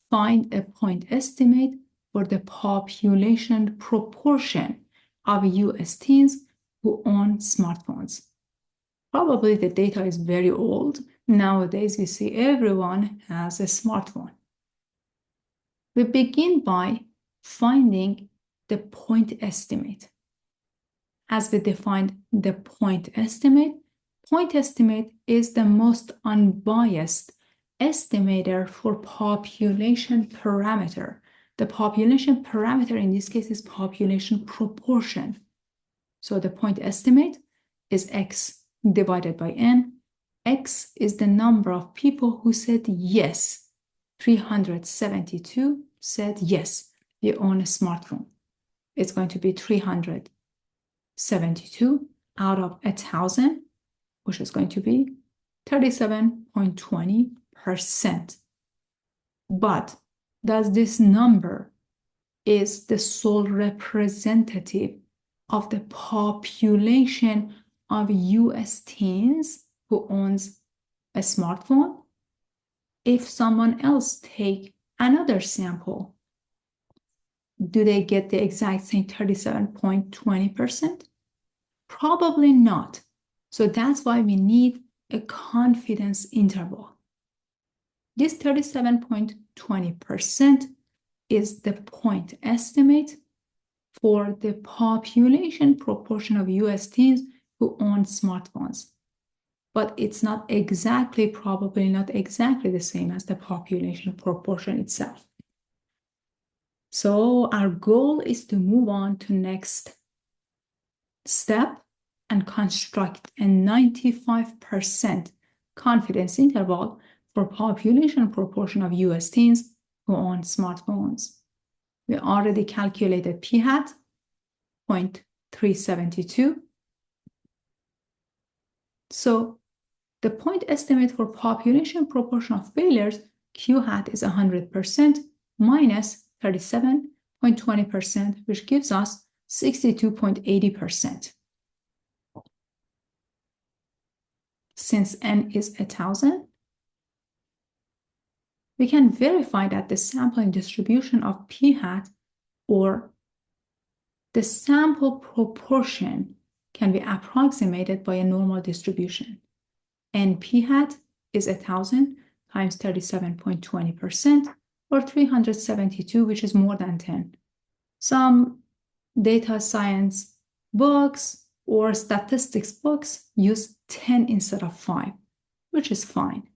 Find a point estimate for the population proportion of US teens who own smartphones. Probably the data is very old. Nowadays, we see everyone has a smartphone. We begin by finding the point estimate. As we defined the point estimate is the most unbiased estimator for population parameter. The population parameter in this case is population proportion. So the point estimate is X divided by N. X is the number of people who said yes. 372 said yes, you own a smartphone. It's going to be 372 out of 1,000, which is going to be 37.20%. But does this number is the sole representative of the population of US teens who owns a smartphone? If someone else take another sample, do they get the exact same 37.20%? Probably not. So that's why we need a confidence interval. This 37.20% is the point estimate for the population proportion of US teens who own smartphones. But it's not exactly, probably not exactly the same as the population proportion itself. So our goal is to move on to next step and construct a 95% confidence interval for population proportion of US teens who own smartphones. We already calculated p-hat, 0.372. So the point estimate for population proportion of failures, q-hat, is 100% minus 37.20%, which gives us 62.80%. Since n is 1,000, we can verify that the sampling distribution of p-hat, or the sample proportion, can be approximated by a normal distribution. And p-hat is 1,000 times 37.20%, or 372, which is more than 10. Some data science books or statistics books use 10 instead of 5, which is fine.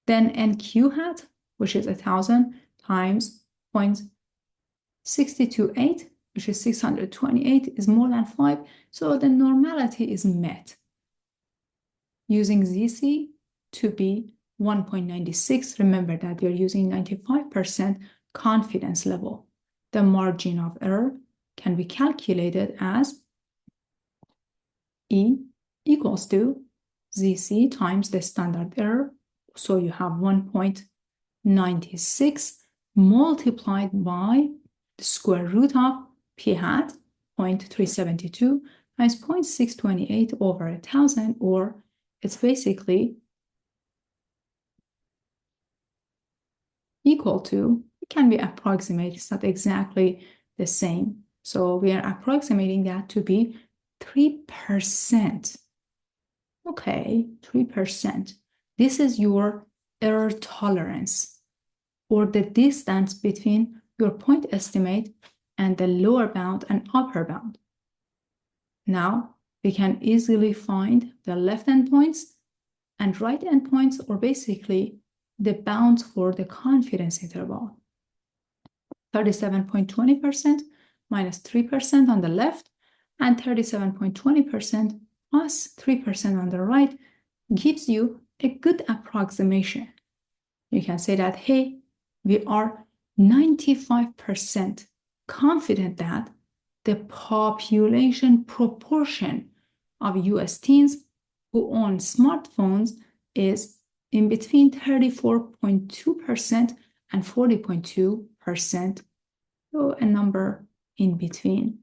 Then nq-hat, which is 1,000 times 0.628, which is 628, is more than 5, so the normality is met. Using ZC to be 1.96, remember that you're using 95% confidence level. The margin of error can be calculated as E equals to ZC times the standard error. So you have 1.96 multiplied by the square root of p-hat, 0.372, times 0.628 over 1,000, or it's basically equal to, it can be approximated, it's not exactly the same. So we are approximating that to be 3%. Okay, 3%. This is your error tolerance, or the distance between your point estimate and the lower bound and upper bound. Now, we can easily find the left endpoints and right endpoints, or basically the bounds for the confidence interval. 37.20% minus 3% on the left, and 37.20% plus 3% on the right gives you a good approximation. You can say that, hey, we are 95% confident that the population proportion of US teens who own smartphones is in between 34.2% and 40.2%, So a number in between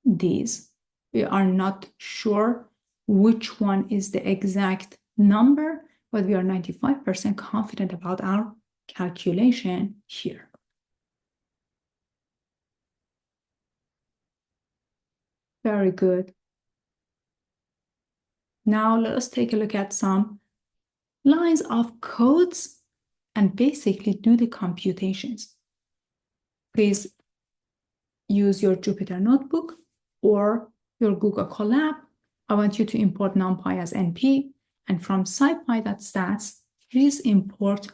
these. We are not sure which one is the exact number, but we are 95% confident about our calculation here. Very good. Now let us take a look at some lines of codes and basically do the computations. Please use your Jupyter Notebook or your Google Colab. I want you to import NumPy as NP, and from scipy.stats, please import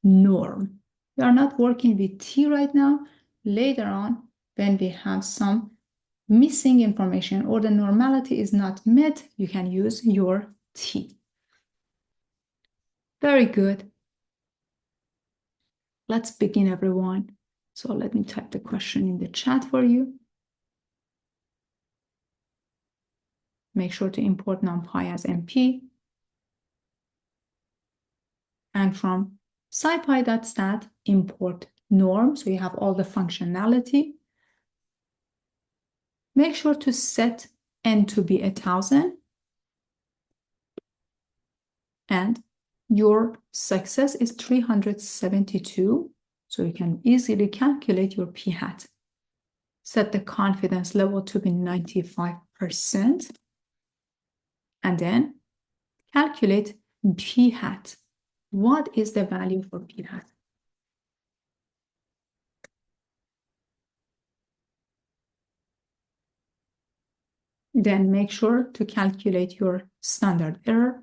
norm. We are not working with T right now. Later on, when we have some missing information or the normality is not met, you can use your T. Very good. Let's begin, everyone. So let me type the question in the chat for you. Make sure to import NumPy as NP. And from scipy.stat, import norm, so you have all the functionality. Make sure to set n to be 1,000. And your success is 372, so you can easily calculate your p-hat. Set the confidence level to be 95%, and then calculate p-hat. What is the value for p-hat? Then make sure to calculate your standard error.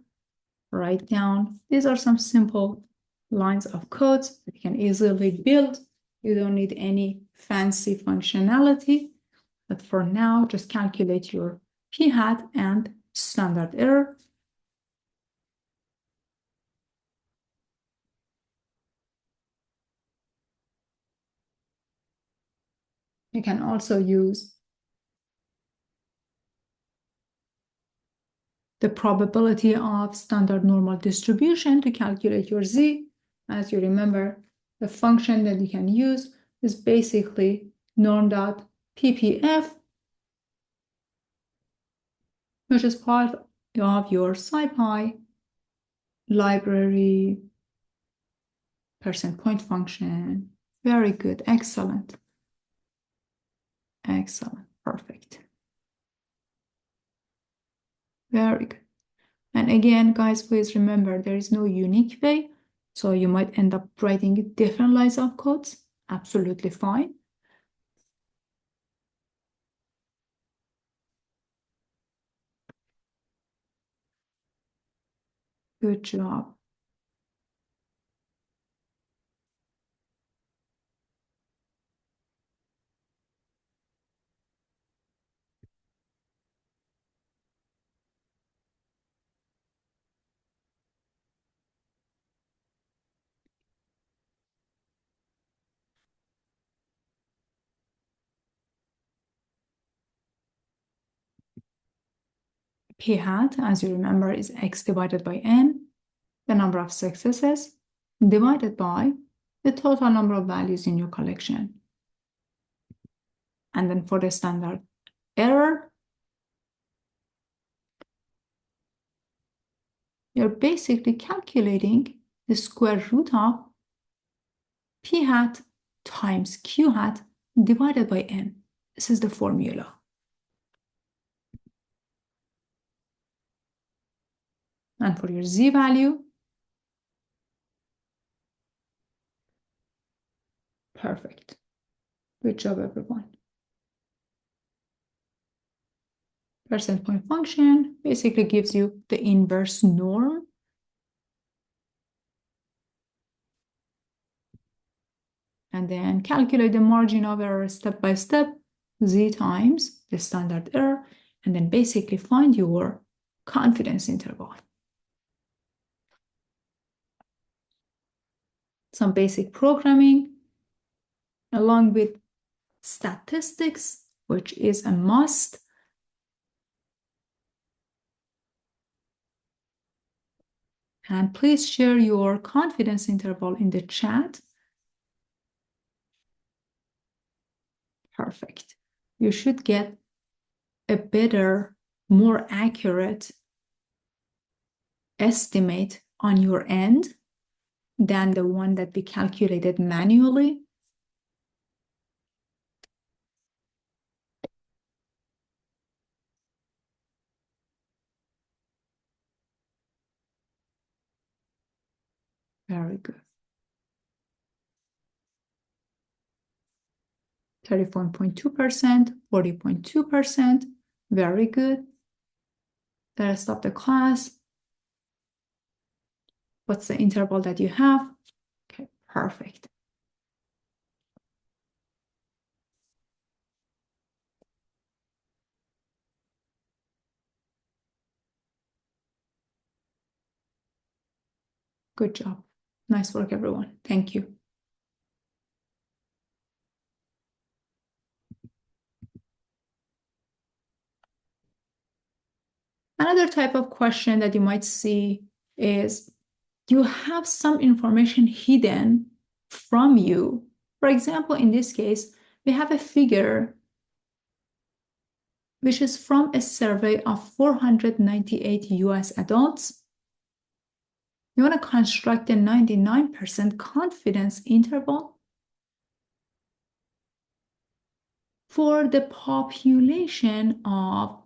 Write down. These are some simple lines of codes that you can easily build. You don't need any fancy functionality. But for now, just calculate your p-hat and standard error. You can also use the probability of standard normal distribution to calculate your z. As you remember, the function that you can use is basically norm.ppf, which is part of your SciPy library percent point function. Very good, excellent. Excellent, perfect. Very good. And again, guys, please remember there is no unique way. So you might end up writing different lines of codes. Absolutely fine. Good job. P-hat, as you remember, is x divided by n, the number of successes, divided by the total number of values in your collection. And then for the standard error, you're basically calculating the square root of p-hat times q-hat divided by n. This is the formula. And for your z value, perfect. Good job, everyone. Percent point function basically gives you the inverse norm. And then calculate the margin of error step by step, z times the standard error, and then basically find your confidence interval. Some basic programming along with statistics, which is a must. And please share your confidence interval in the chat. perfect. You should get a better, more accurate estimate on your end than the one that we calculated manually. Very good. 34.2%, 40.2%. Very good. The rest of the class. What's the interval that you have? Okay, perfect. Good job. Nice work, everyone. Thank you. Another type of question that you might see is you have some information hidden from you. For example, in this case, we have a figure which is from a survey of 498 US adults. You want to construct a 99% confidence interval for the population of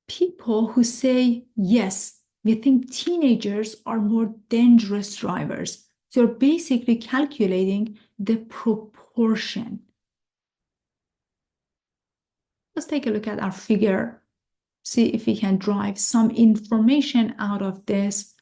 people who say, yes, we think teenagers are more dangerous drivers. So you're basically calculating the proportion. Let's take a look at our figure, see if we can drive some information out of this.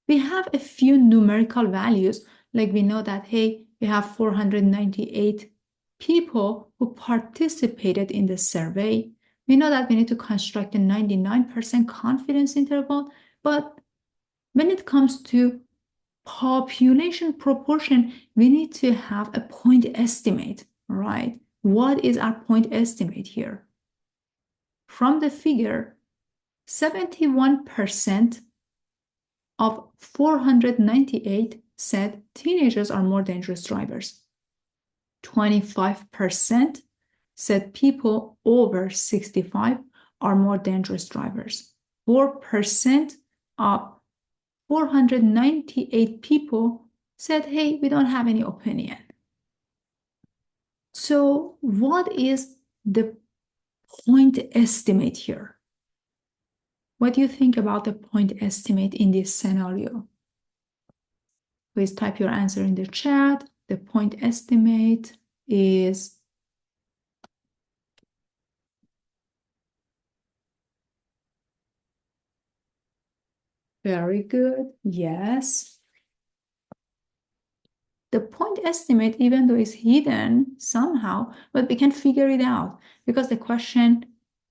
We have a few numerical values, like we know that, hey, we have 498 people who participated in the survey. We know that we need to construct a 99% confidence interval, but when it comes to population proportion, we need to have a point estimate, right? What is our point estimate here? From the figure, 71% of 498 said teenagers are more dangerous drivers. 25% said people over 65 are more dangerous drivers. 4% of 498 people said, hey, we don't have any opinion. So what is the point estimate here? What do you think about the point estimate in this scenario? Please type your answer in the chat. The point estimate is very good. Yes. The point estimate, even though it's hidden somehow, but we can figure it out because the question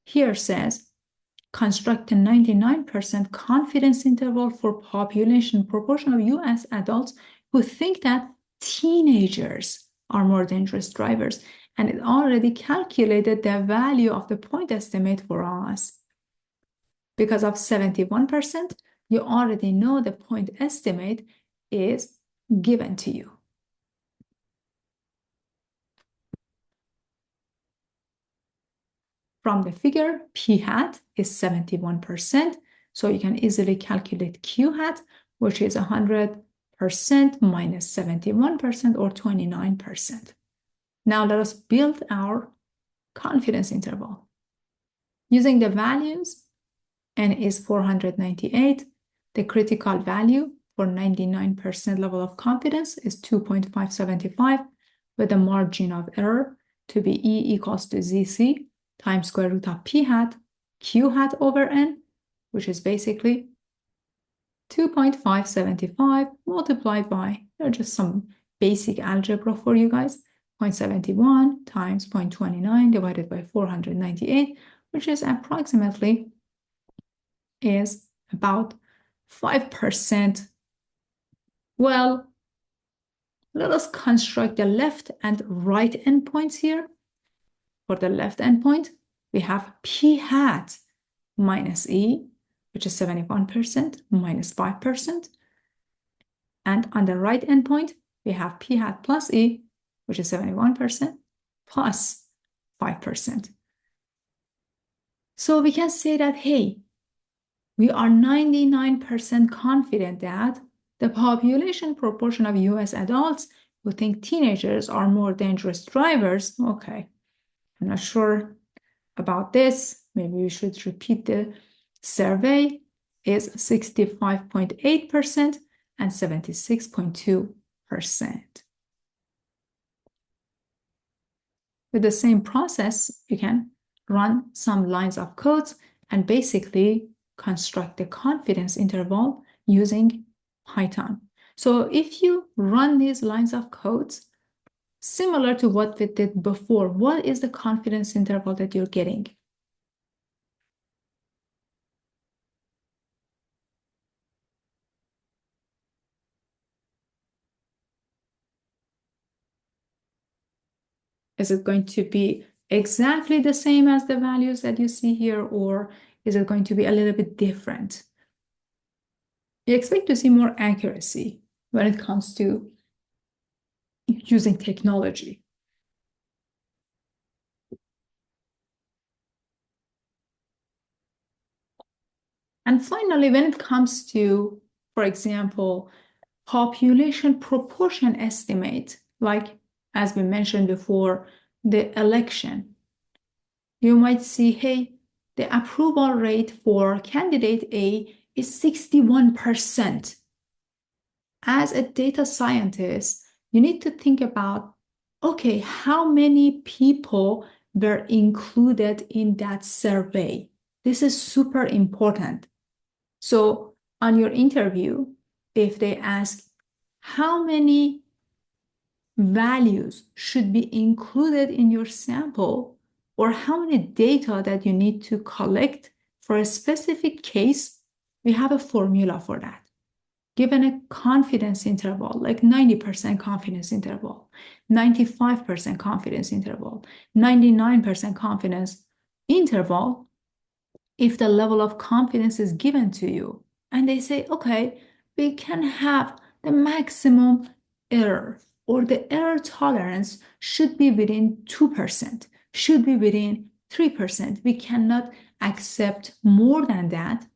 here says, construct a 99% confidence interval for population proportion of US adults who think that teenagers are more dangerous drivers. And it already calculated the value of the point estimate for us. Because of 71%, you already know the point estimate is given to you. From the figure, P hat is 71%. So you can easily calculate Q hat, which is 100% minus 71% or 29%. Now let us build our confidence interval. Using the values, N is 498. The critical value for 99% level of confidence is 2.575 with a margin of error to be E equals to ZC times square root of P hat, Q hat over N, which is basically 2.575 multiplied by, just some basic algebra for you guys, 0.71 times 0.29 divided by 498, which is approximately is about 5%. Well, let us construct the left and right endpoints here. For the left endpoint, we have P hat minus E, which is 71% minus 5%. And on the right endpoint, we have P hat plus E, which is 71% plus 5%. So we can say that, hey, we are 99% confident that the population proportion of US adults who think teenagers are more dangerous drivers, okay, I'm not sure about this, maybe we should repeat the survey, is 65.8% and 76.2%. With the same process, you can run some lines of codes and basically construct the confidence interval using Python. So if you run these lines of codes, similar to what we did before, what is the confidence interval that you're getting? Is it going to be exactly the same as the values that you see here, or is it going to be a little bit different? You expect to see more accuracy when it comes to using technology. And finally, when it comes to, for example, population proportion estimate, like as we mentioned before, the election, you might see, hey, the approval rate for candidate A is 61%. As a data scientist, you need to think about, okay, how many people were included in that survey? This is super important. So on your interview, if they ask how many values should be included in your sample, or how many data that you need to collect for a specific case, we have a formula for that. Given a confidence interval, like 90% confidence interval, 95% confidence interval, 99% confidence interval, if the level of confidence is given to you, and they say, okay, we can have the maximum error, or the error tolerance should be within 2%, should be within 3%. We cannot accept more than that.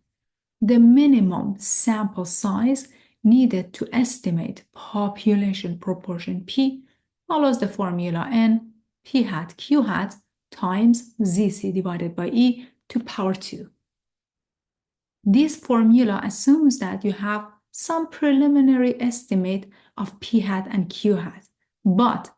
The minimum sample size needed to estimate population proportion P follows the formula N P hat Q hat times ZC divided by E to power 2. This formula assumes that you have some preliminary estimate of P hat and Q hat. But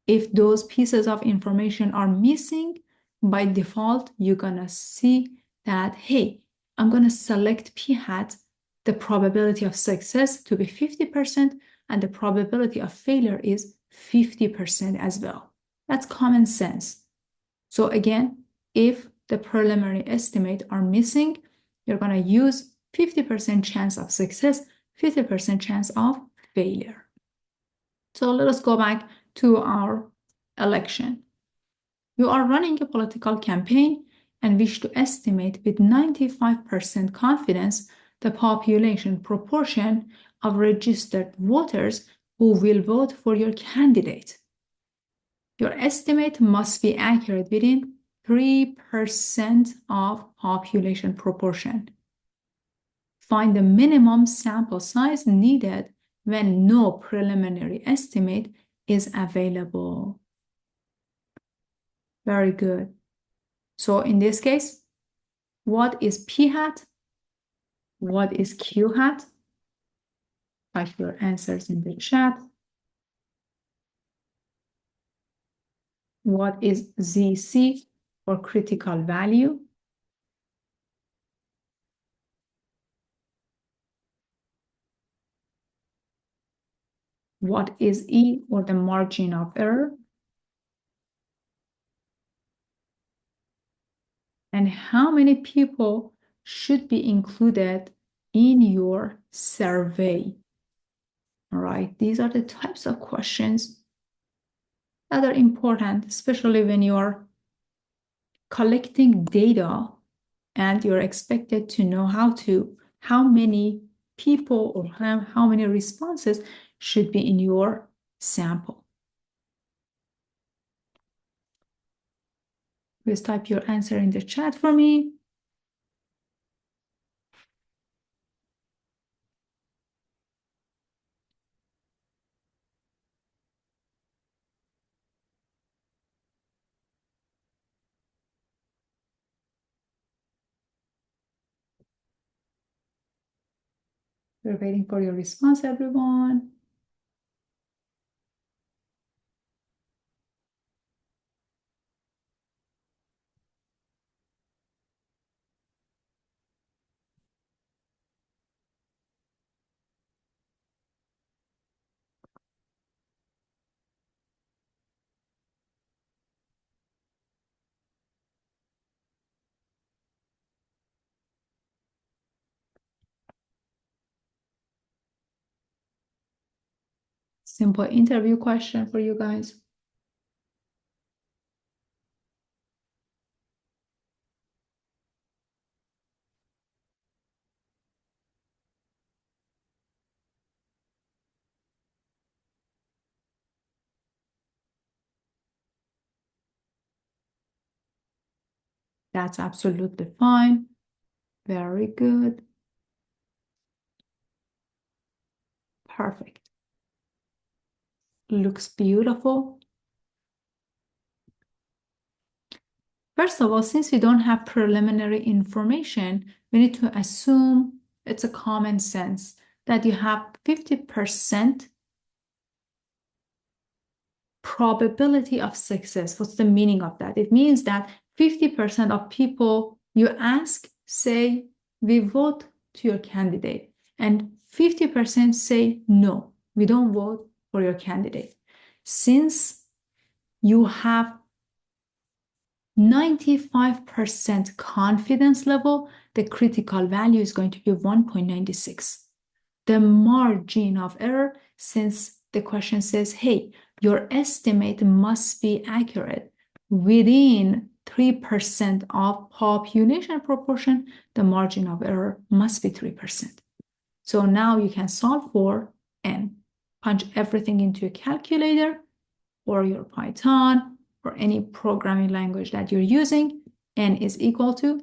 if those pieces of information are missing, by default, you're gonna see that, hey, I'm gonna select P hat, the probability of success to be 50%, and the probability of failure is 50% as well. That's common sense. So again, if the preliminary estimate are missing, you're gonna use 50% chance of success, 50% chance of failure. So let us go back to our election. You are running a political campaign and wish to estimate with 95% confidence the population proportion of registered voters who will vote for your candidate. Your estimate must be accurate within 3% of population proportion. Find the minimum sample size needed when no preliminary estimate is available. Very good. So in this case, what is P hat? What is Q hat? Type your answers in the chat. What is ZC or critical value? What is E or the margin of error? And how many people should be included in your survey? All right, these are the types of questions that are important, especially when you're collecting data and you're expected to know how many people or how many responses should be in your sample. Please type your answer in the chat for me. We're waiting for your response, everyone. Simple interview question for you guys. That's absolutely fine. Very good. Perfect. Looks beautiful. First of all, since we don't have preliminary information, we need to assume it's a common sense that you have 50% probability of success. What's the meaning of that? It means that 50% of people you ask say we vote to your candidate, and 50% say no, we don't vote for your candidate. Since you have 95% confidence level, the critical value is going to be 1.96. The margin of error, since the question says, hey, your estimate must be accurate within 3% of population proportion, the margin of error must be 3%. So now you can solve for n. Punch everything into a calculator or your Python or any programming language that you're using. N is equal to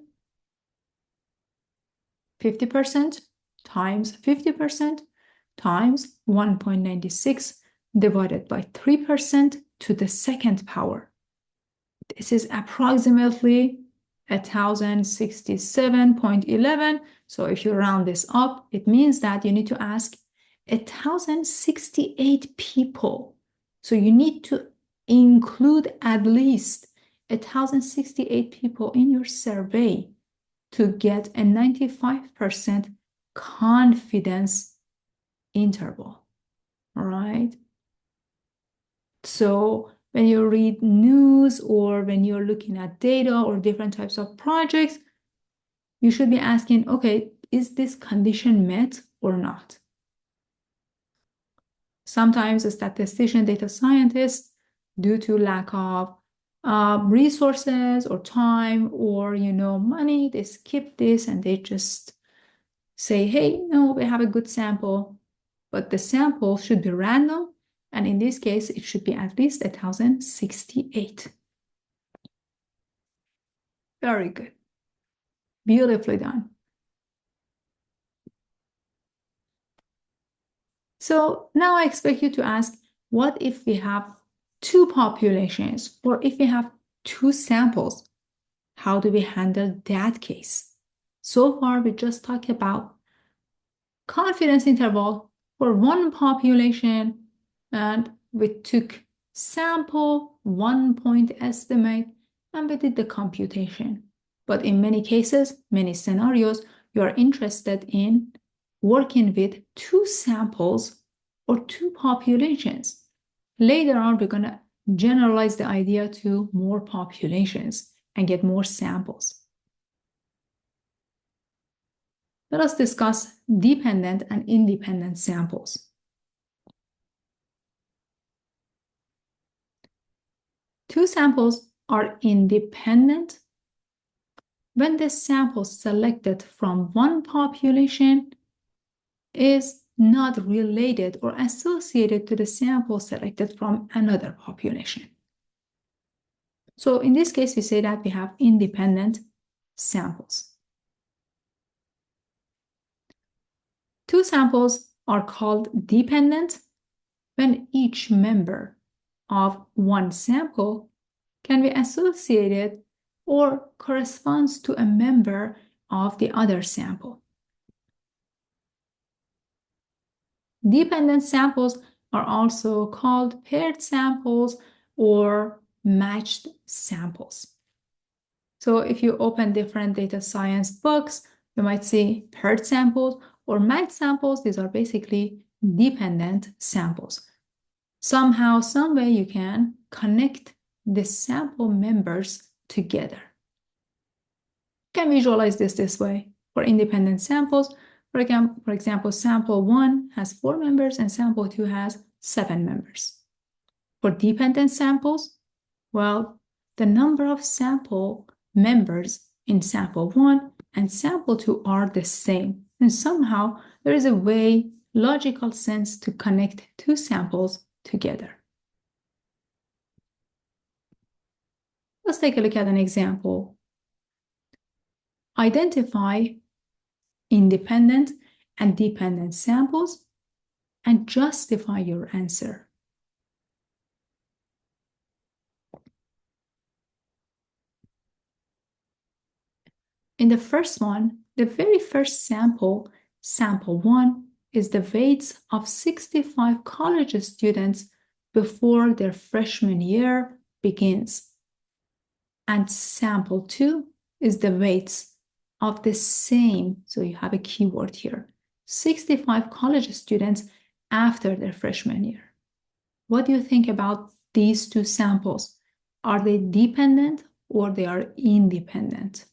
50% times 50% times 1.96 divided by 3% to the second power. This is approximately 1067.11. So if you round this up, it means that you need to ask 1068 people. So you need to include at least 1068 people in your survey to get a 95% confidence interval. All right. So when you read news or when you're looking at data or different types of projects, you should be asking, okay, is this condition met or not? Sometimes a statistician, data scientist, due to lack of resources or time or money, they skip this and they just say, hey, no, we have a good sample, but the sample should be random, and in this case it should be at least 1068. Very good, beautifully done. So now I expect you to ask, what if we have two populations, or if we have two samples? How do we handle that case? So far, we just talked about confidence interval for one population, and we took sample, 1-point estimate, and we did the computation. But in many cases, many scenarios, you are interested in working with two samples or two populations. Later on, we're going to generalize the idea to more populations and get more samples. Let us discuss dependent and independent samples. Two samples are independent when the sample selected from one population is not related or associated to the sample selected from another population. So in this case, we say that we have independent samples. Two samples are called dependent when each member of one sample can be associated or corresponds to a member of the other sample. Dependent samples are also called paired samples or matched samples. So if you open different data science books, you might see paired samples or matched samples. These are basically dependent samples. Somehow, some way you can connect the sample members together. You can visualize this way. For independent samples, for example, sample 1 has 4 members and sample 2 has 7 members. For dependent samples, well, the number of sample members in sample 1 and sample 2 are the same. And somehow there is a way, logical sense to connect two samples together. Let's take a look at an example. Identify independent and dependent samples and justify your answer. In the first one, the very first sample, sample 1, is the weights of 65 college students before their freshman year begins. And sample 2 is the weights of the same, so you have a keyword here, 65 college students after their freshman year. What do you think about these two samples? Are they dependent or they are independent?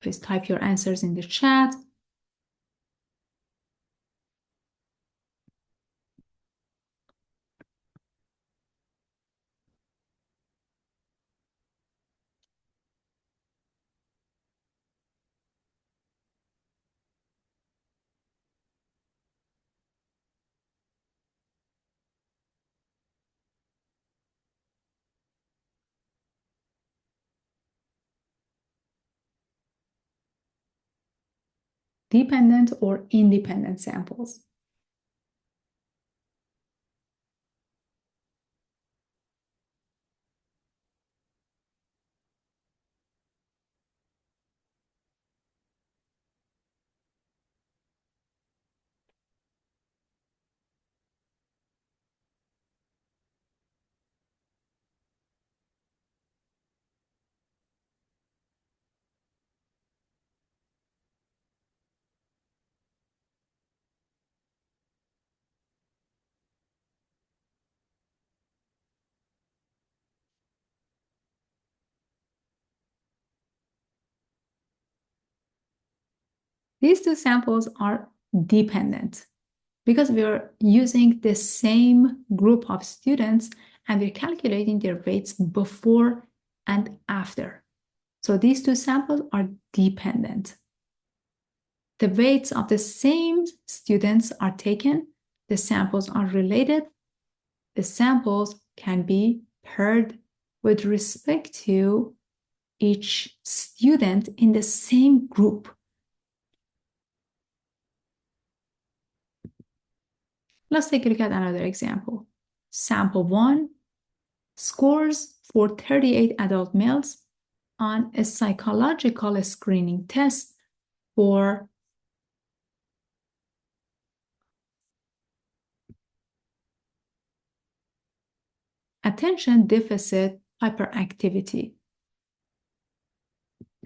Please type your answers in the chat. Dependent or independent samples? These two samples are dependent because we are using the same group of students and we're calculating their weights before and after. So these two samples are dependent. The weights of the same students are taken, the samples are related, the samples can be paired with respect to each student in the same group. Let's take a look at another example. Sample 1 scores for 38 adult males on a psychological screening test for attention deficit hyperactivity.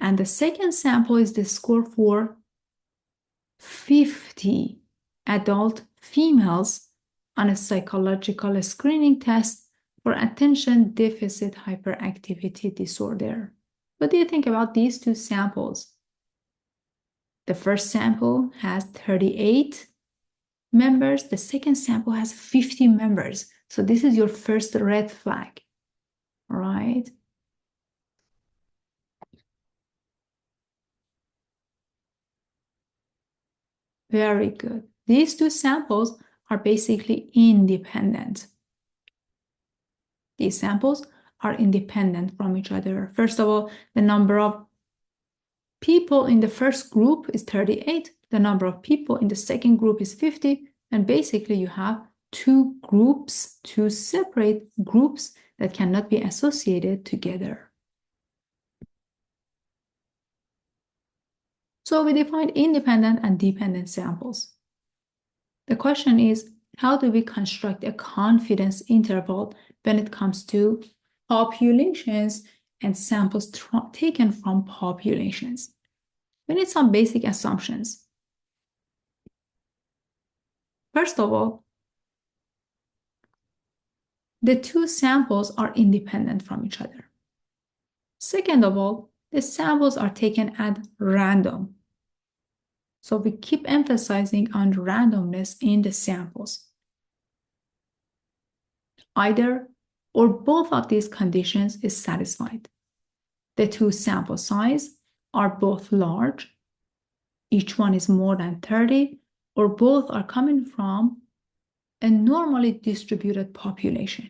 And the second sample is the score for 50 adult females on a psychological screening test for attention deficit hyperactivity disorder. What do you think about these two samples? The first sample has 38 members. The second sample has 50 members. So this is your first red flag, all right? Very good. These two samples are basically independent. These samples are independent from each other. First of all, the number of people in the first group is 38. The number of people in the second group is 50. And basically, you have two groups, two separate groups that cannot be associated together. So we defined independent and dependent samples. The question is, how do we construct a confidence interval when it comes to populations and samples taken from populations? We need some basic assumptions. First of all, the two samples are independent from each other. Second of all, the samples are taken at random. So we keep emphasizing on randomness in the samples. Either or both of these conditions is satisfied. The two sample size are both large, each one is more than 30, or both are coming from a normally distributed population.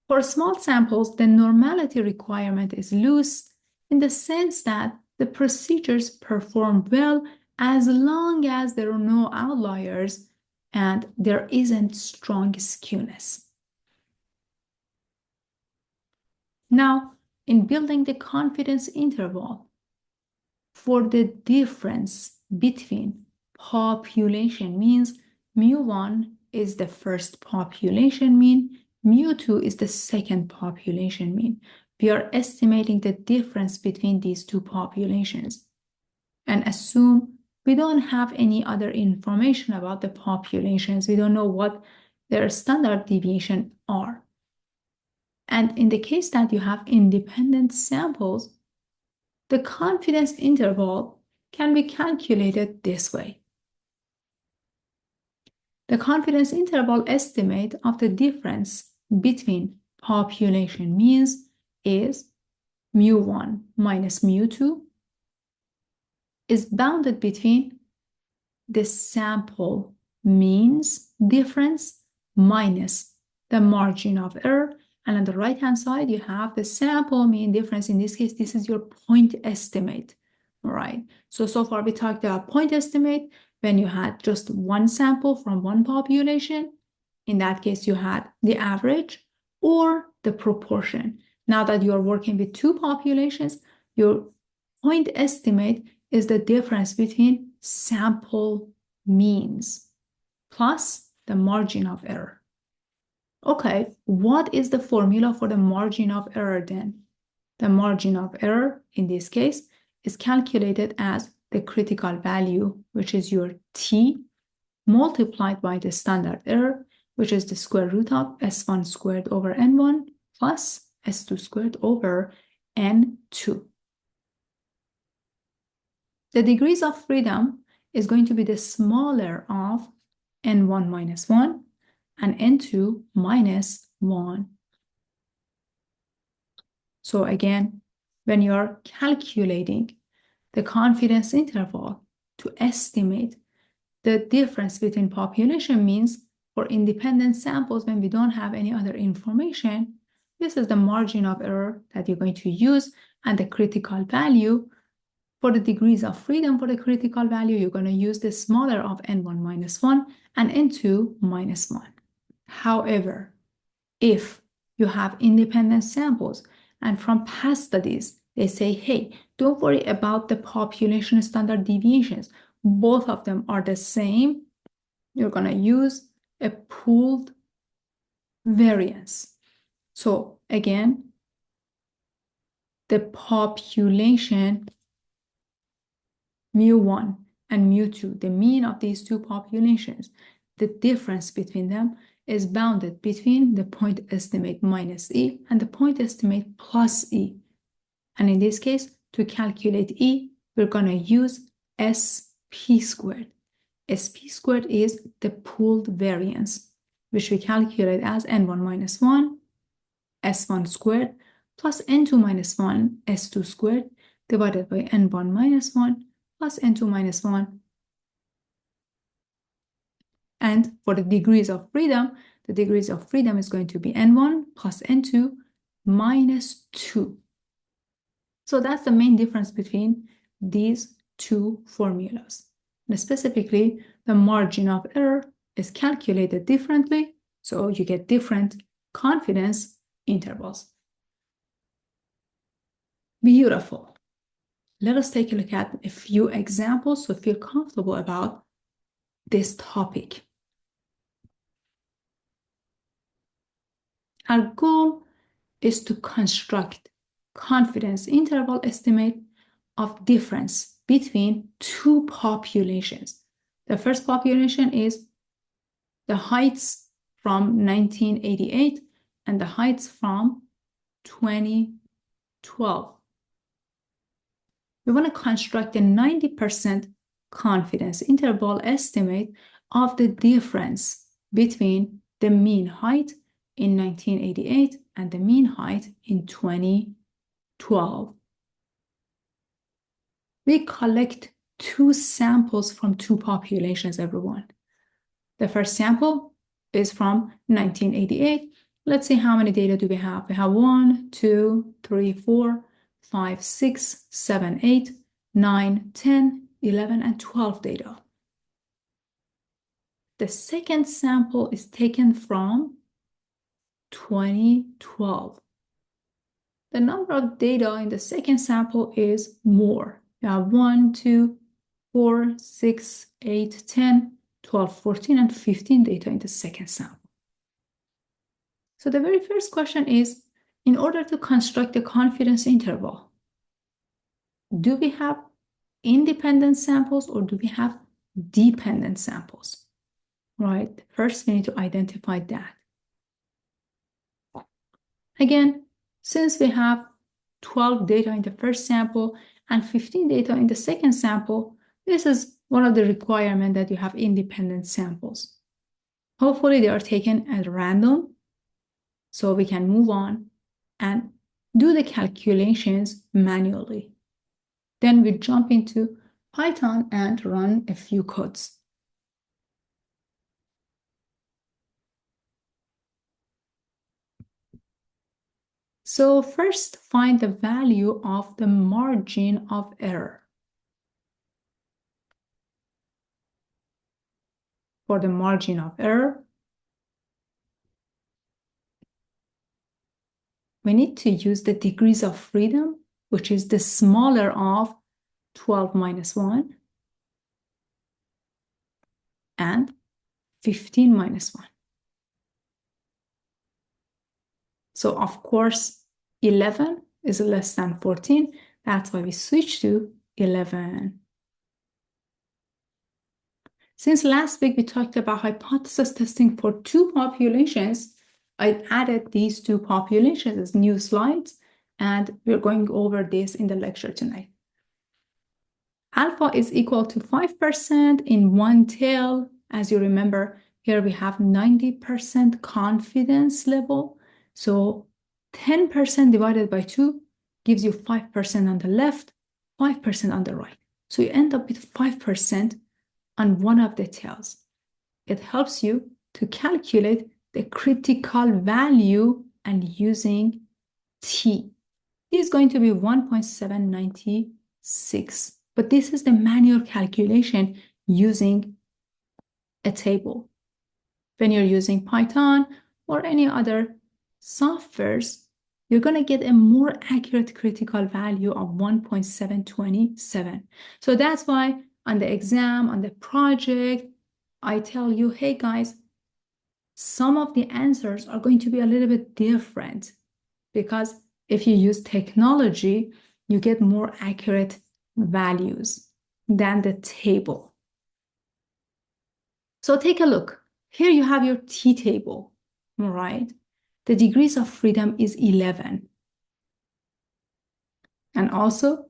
For small samples, the normality requirement is loose in the sense that the procedures perform well as long as there are no outliers and there isn't strong skewness. Now, in building the confidence interval, for the difference between population means mu1 is the first population mean, mu2 is the second population mean. We are estimating the difference between these two populations and assume we don't have any other information about the populations. We don't know what their standard deviation are. And in the case that you have independent samples, the confidence interval can be calculated this way. The confidence interval estimate of the difference between population means is mu1 minus mu2 is bounded between the sample means difference minus the margin of error. And on the right-hand side, you have the sample mean difference. In this case, this is your point estimate, all right? So far we talked about point estimate when you had just one sample from one population. In that case, you had the average or the proportion. Now that you are working with two populations, your point estimate is the difference between sample means plus the margin of error. Okay, what is the formula for the margin of error then? The margin of error in this case is calculated as the critical value, which is your t, multiplied by the standard error, which is the square root of s1 squared over n1 plus s2 squared over n2. The degrees of freedom is going to be the smaller of n1 minus 1 and n2 minus 1. So again, when you're calculating the confidence interval to estimate the difference between population means for independent samples when we don't have any other information, this is the margin of error that you're going to use, and the critical value for the degrees of freedom for the critical value, you're going to use the smaller of n1 minus 1 and n2 minus 1. However, if you have independent samples and from past studies, they say, hey, don't worry about the population standard deviations. Both of them are the same. You're going to use a pooled variance. So again, the population mu1 and mu2, the mean of these two populations, the difference between them is bounded between the point estimate minus E and the point estimate plus E. And in this case, to calculate E, we're going to use SP squared. SP squared is the pooled variance, which we calculate as n1 minus 1, s1 squared, plus n2 minus 1, s2 squared, divided by n1 minus 1, plus n2 minus 1, And for the degrees of freedom is going to be n1 plus n2 minus 2. So that's the main difference between these two formulas. And specifically, the margin of error is calculated differently, so you get different confidence intervals. Beautiful. Let us take a look at a few examples to feel comfortable about this topic. Our goal is to construct confidence interval estimate of difference between two populations. The first population is the heights from 1988 and the heights from 2012. We want to construct a 90% confidence interval estimate of the difference between the mean height in 1988 and the mean height in 2012. We collect two samples from two populations, everyone. The first sample is from 1988. Let's see how many data do we have. We have 1, 2, 3, 4, 5, 6, 7, 8, 9, 10, 11, and 12 data. The second sample is taken from 2012. The number of data in the second sample is more. We have 1, 2, 4, 6, 8, 10, 12, 14, and 15 data in the second sample. So the very first question is, in order to construct a confidence interval, do we have independent samples or do we have dependent samples? Right? First, we need to identify that. Again, since we have 12 data in the first sample and 15 data in the second sample, this is one of the requirements that you have independent samples. Hopefully, they are taken at random, so we can move on and do the calculations manually. Then we jump into Python and run a few codes. So first, find the value of the margin of error. For the margin of error, we need to use the degrees of freedom, which is the smaller of 12 minus 1 and 15 minus 1. So of course, 11 is less than 14. That's why we switch to 11. Since last week we talked about hypothesis testing for two populations, I added these two populations as new slides, and we're going over this in the lecture tonight. Alpha is equal to 5% in one tail. As you remember, here we have 90% confidence level. So 10% divided by 2 gives you 5% on the left, 5% on the right. So you end up with 5% on one of the tails. It helps you to calculate the critical value and using T. T is going to be 1.796, but this is the manual calculation using a table. When you're using Python or any other softwares, you're going to get a more accurate critical value of 1.727. So that's why on the exam, on the project, I tell you, hey guys, some of the answers are going to be a little bit different because if you use technology, you get more accurate values than the table. So take a look. Here you have your T table, all right? The degrees of freedom is 11. And also,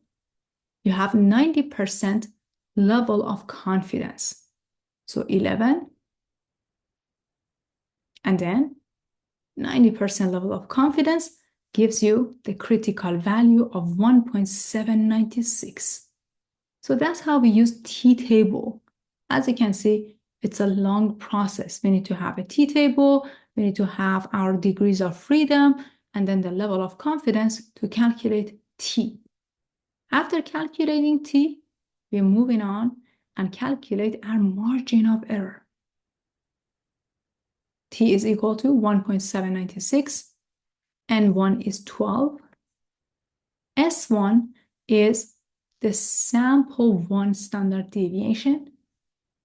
you have 90% level of confidence. So 11, and then 90% level of confidence gives you the critical value of 1.796. So that's how we use T-table. As you can see, It's a long process. We need to have a t-table, we need to have our degrees of freedom, and then the level of confidence to calculate t. After calculating t, we're moving on and calculate our margin of error. T is equal to 1.796, N1 is 12, S1 is the sample 1 standard deviation,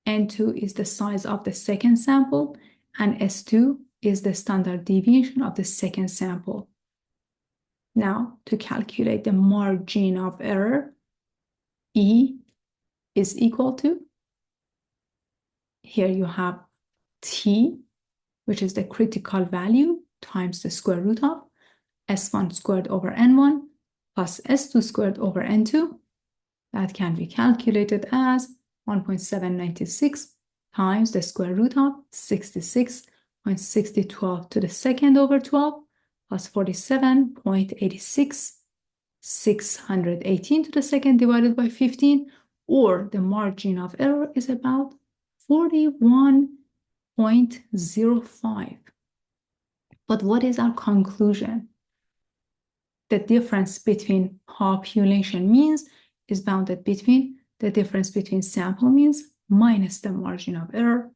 N2 is the size of the second sample, and S2 is the standard deviation of the second sample. Now, to calculate the margin of error, E is equal to, here you have T, which is the critical value, times the square root of S1 squared over N1 plus S2 squared over N2. That can be calculated as 1.796 times the square root of 66.6012 to the second over 12 plus 47.86, 618 to the second divided by 15, or the margin of error is about 41.05. But what is our conclusion? The difference between population means is bounded between the difference between sample means minus the margin of error,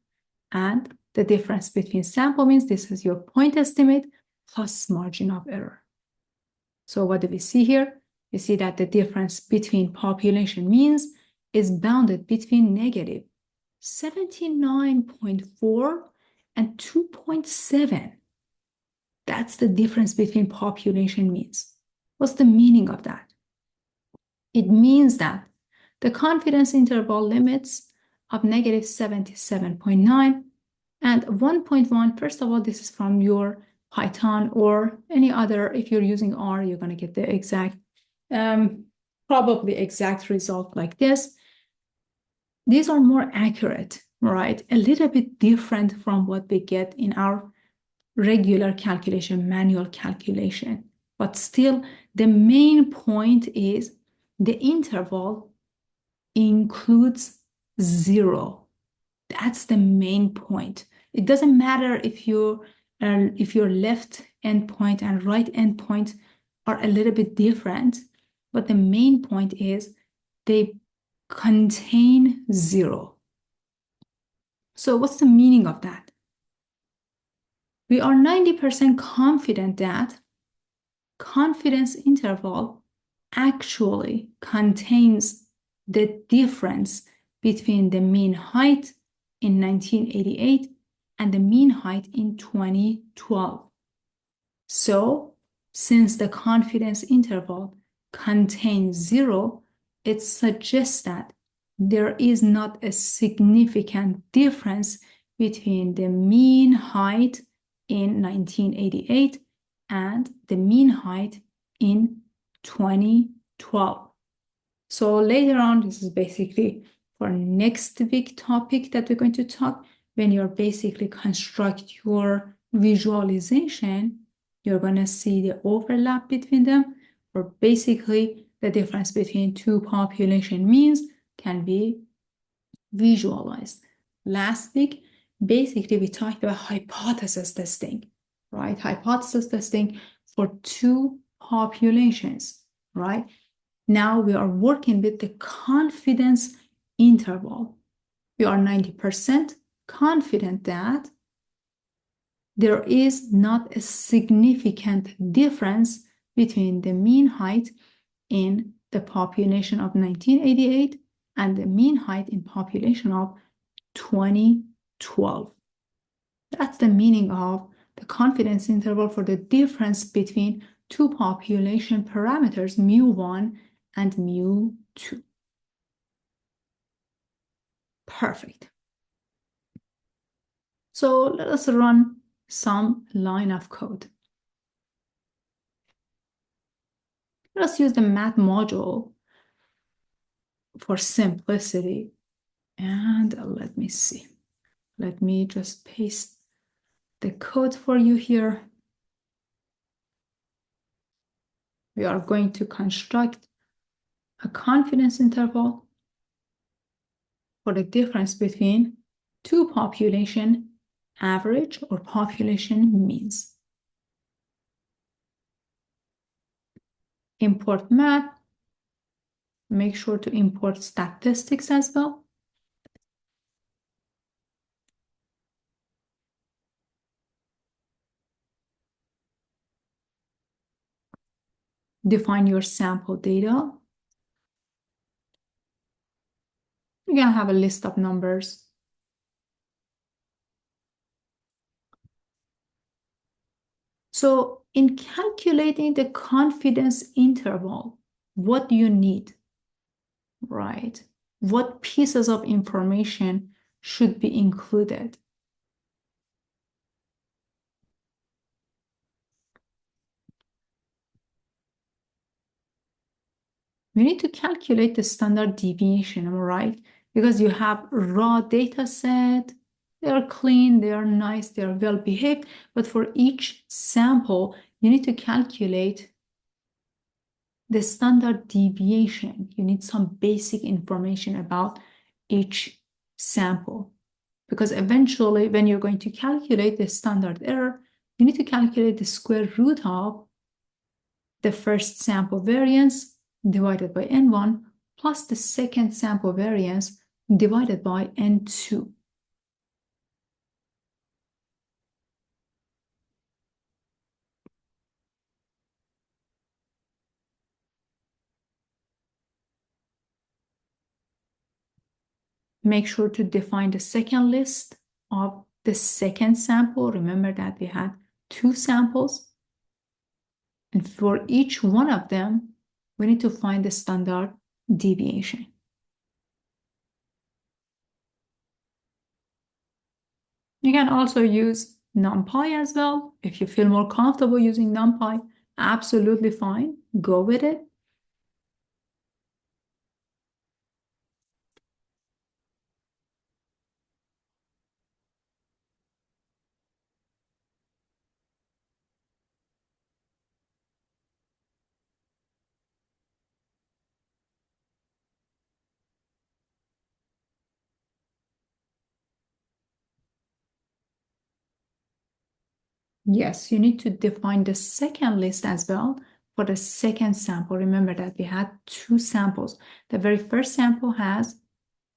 and the difference between sample means, this is your point estimate, plus margin of error. So what do we see here? We see that the difference between population means is bounded between negative 79.4 and 2.7. That's the difference between population means. What's the meaning of that? It means that the confidence interval limits of negative 77.9 and 1.1, first of all, this is from your Python or any other, if you're using R, you're going to get the exact, probably exact result like this. These are more accurate, right? A little bit different from what we get in our regular calculation, manual calculation. But still, the main point is the interval includes 0. That's the main point. It doesn't matter if your left endpoint and right endpoint are a little bit different, but the main point is they contain 0. So what's the meaning of that? We are 90% confident that confidence interval actually contains the difference between the mean height in 1988 and the mean height in 2012. So, since the confidence interval contains 0, it suggests that there is not a significant difference between the mean height in 1988 and the mean height in 2012. So later on, this is basically for next week topic that we're going to talk. When you're basically construct your visualization, you're going to see the overlap between them, or basically the difference between two population means can be visualized. Last week, basically we talked about hypothesis testing, right? Hypothesis testing for two populations, right? Now we are working with the confidence interval. We are 90% confident that there is not a significant difference between the mean height in the population of 1988 and the mean height in population of 2012. That's the meaning of the confidence interval for the difference between two population parameters, mu1 and mu2. Perfect. So let us run some line of code. Let's use the math module for simplicity. And let me see. Let me just paste the code for you here. We are going to construct a confidence interval for the difference between to population average or population means. Import math. Make sure to import statistics as well. Define your sample data. You're going to have a list of numbers. So in calculating the confidence interval, what do you need, right? What pieces of information should be included? You need to calculate the standard deviation, right? Because you have raw data set, they are clean, they are nice, they are well behaved, but for each sample, you need to calculate the standard deviation. You need some basic information about each sample. Because eventually, when you're going to calculate the standard error, you need to calculate the square root of the first sample variance divided by n1 plus the second sample variance divided by n2. Make sure to define the second list of the second sample. Remember that we had two samples. And for each one of them, we need to find the standard deviation. You can also use NumPy as well. If you feel more comfortable using NumPy, absolutely fine. Go with it. Yes, you need to define the second list as well for the second sample. Remember that we had two samples. The very first sample has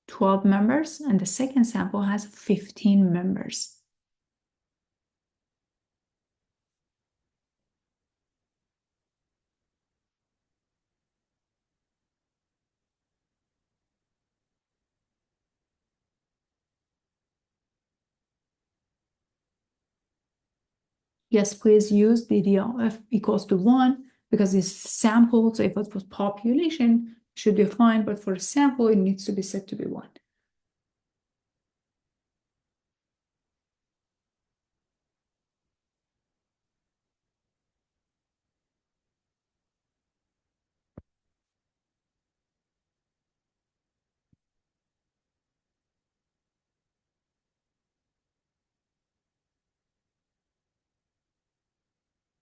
12 members and the second sample has 15 members. Yes, please use DDLF equals to 1 because it's sample. So if it was population, it should be fine. But for a sample, it needs to be set to be 1.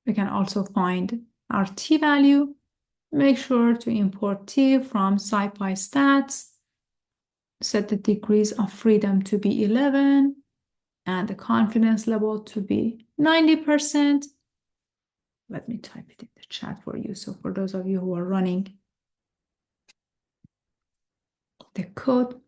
We can also find our t-value. Make sure to import t from SciPy stats. Set the degrees of freedom to be 11 and the confidence level to be 90%. Let me type it in the chat for you. So for those of you who are running the code,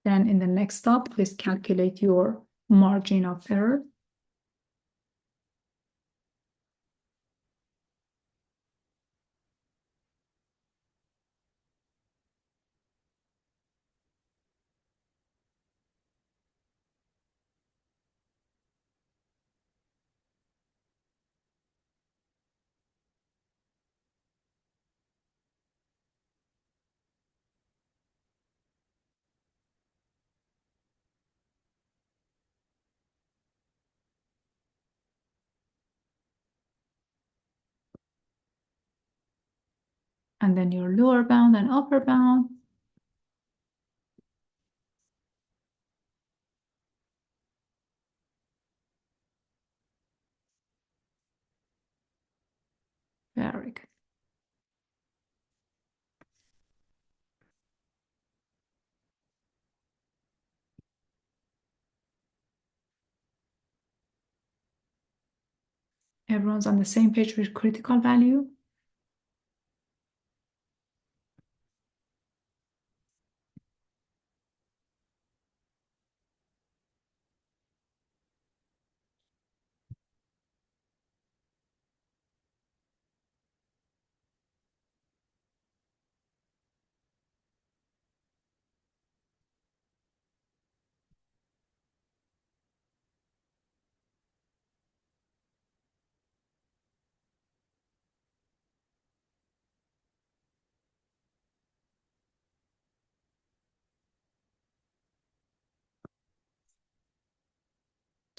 then in the next step, please calculate your margin of error. And then your lower bound and upper bound. Everyone's on the same page with critical value?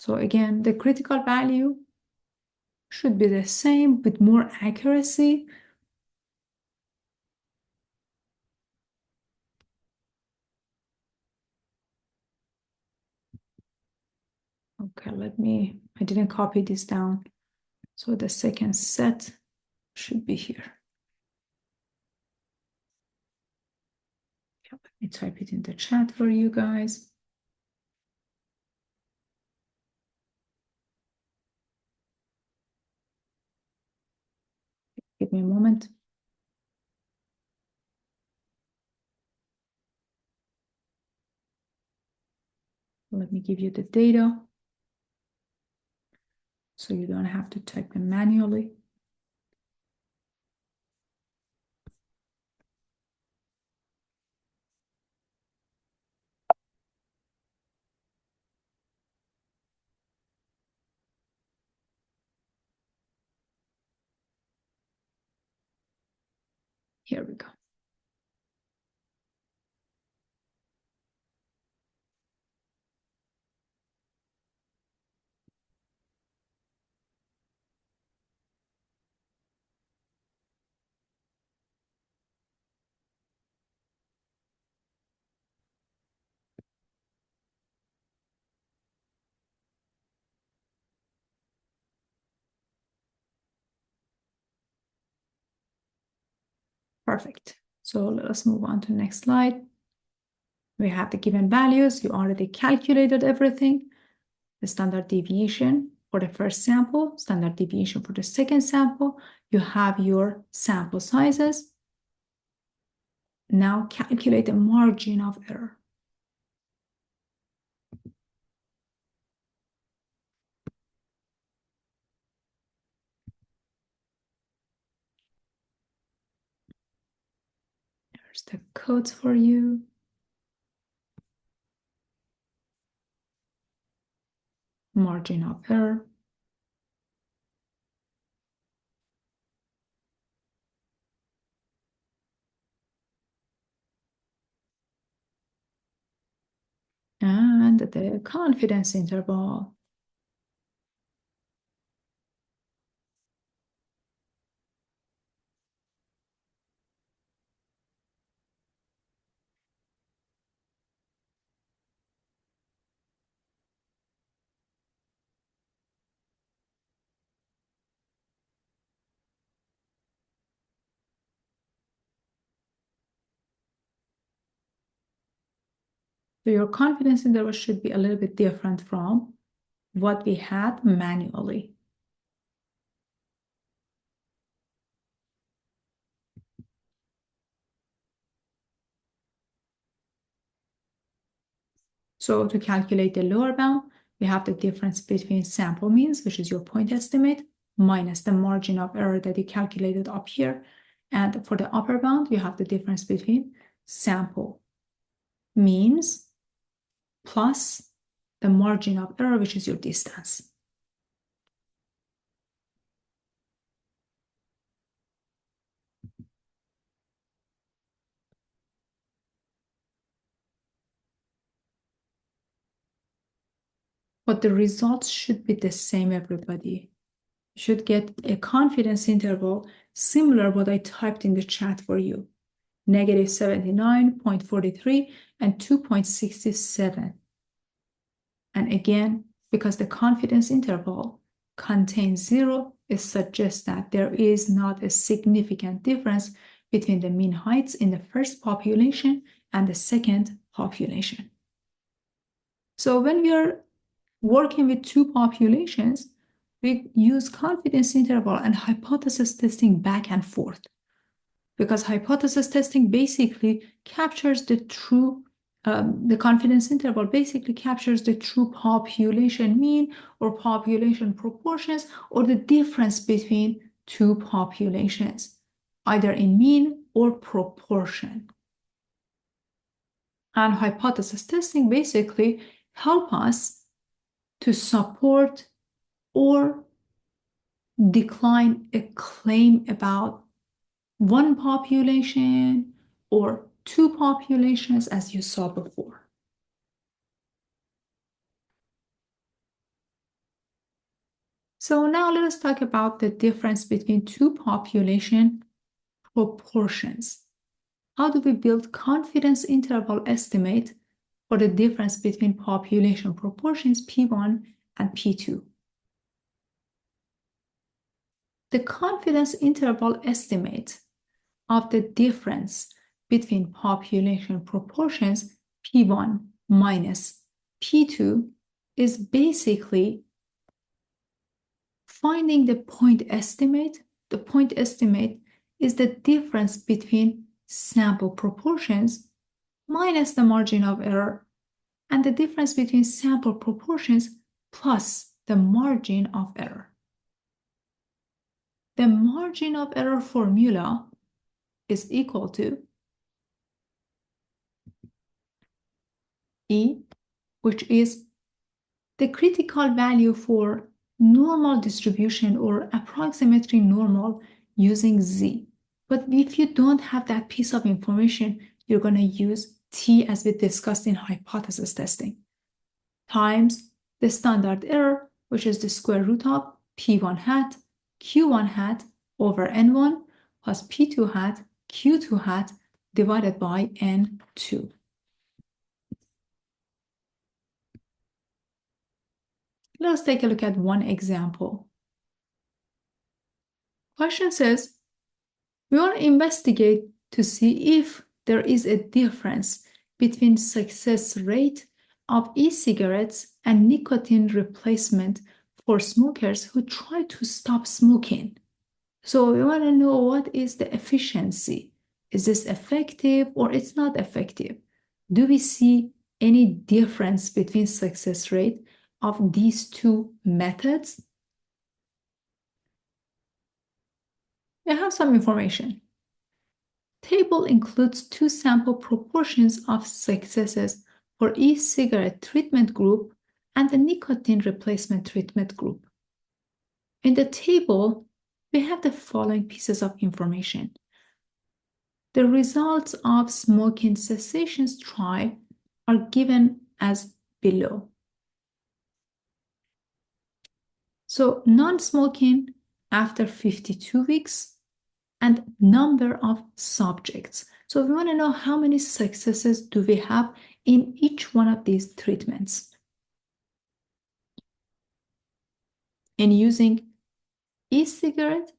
So again, the critical value should be the same with more accuracy. Okay, I didn't copy this down. So the second set should be here. Let me type it in the chat for you guys. Give me a moment. Let me give you the data so you don't have to type them manually. Here we go. Perfect. So let us move on to the next slide. We have the given values. You already calculated everything. The standard deviation for the first sample, standard deviation for the second sample. You have your sample sizes. Now calculate the margin of error. There's the codes for you. Margin of error. And the confidence interval. So your confidence interval should be a little bit different from what we had manually. So to calculate the lower bound, we have the difference between sample means, which is your point estimate, minus the margin of error that you calculated up here. And for the upper bound, you have the difference between sample means plus the margin of error, which is your distance. But the results should be the same, everybody. You should get a confidence interval similar what I typed in the chat for you. Negative 79.43 and 2.67. And again, because the confidence interval contains 0, it suggests that there is not a significant difference between the mean heights in the first population and the second population. So when we are working with two populations, we use confidence interval and hypothesis testing back and forth, because hypothesis testing basically captures the true, the confidence interval basically captures the true population mean or population proportions or the difference between two populations, either in mean or proportion. And hypothesis testing basically help us to support or decline a claim about one population or two populations, as you saw before. So now let us talk about the difference between two population proportions. How do we build confidence interval estimate for the difference between population proportions P1 and P2? The confidence interval estimate of the difference between population proportions P1 minus P2 is basically finding the point estimate. The point estimate is the difference between sample proportions minus the margin of error and the difference between sample proportions plus the margin of error. The margin of error formula is equal to E, which is the critical value for normal distribution or approximately normal using Z. But if you don't have that piece of information, you're going to use T as we discussed in hypothesis testing, times the standard error, which is the square root of P1 hat, Q1 hat over N1 plus P2 hat, Q2 hat divided by N2. Let's take a look at one example. Question says, we want to investigate to see if there is a difference between success rate of e-cigarettes and nicotine replacement for smokers who try to stop smoking. So we want to know what is the efficiency. Is this effective or it's not effective? Do we see any difference between success rate of these two methods? We have some information. Table includes two sample proportions of successes for e-cigarette treatment group and the nicotine replacement treatment group. In the table, we have the following pieces of information. The results of smoking cessation trial are given as below. So non-smoking after 52 weeks and number of subjects. So we want to know how many successes do we have in each one of these treatments. In using e-cigarette,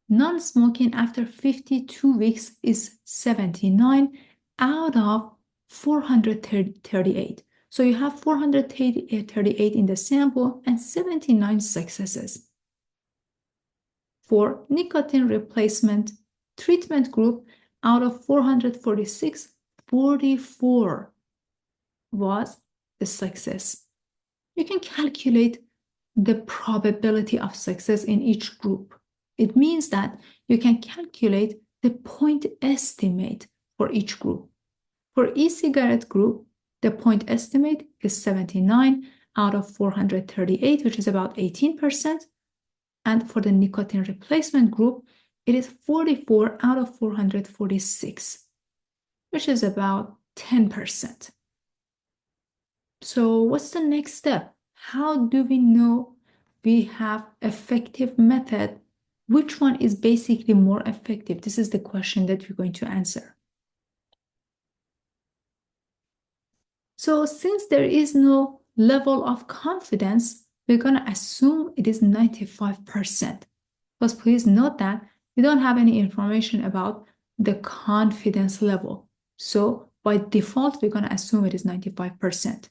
non-smoking after 52 weeks is 79 out of 438. So you have 438 in the sample and 79 successes. For nicotine replacement treatment group, out of 446, 44 was the success. You can calculate the probability of success in each group. It means that you can calculate the point estimate for each group. For e-cigarette group, the point estimate is 79 out of 438, which is about 18%. And for the nicotine replacement group, it is 44 out of 446, which is about 10%. So what's the next step? How do we know we have effective method? Which one is basically more effective? This is the question that we're going to answer. So since there is no level of confidence, we're going to assume it is 95%. But please note that we don't have any information about the confidence level. So by default, we're going to assume it is 95%.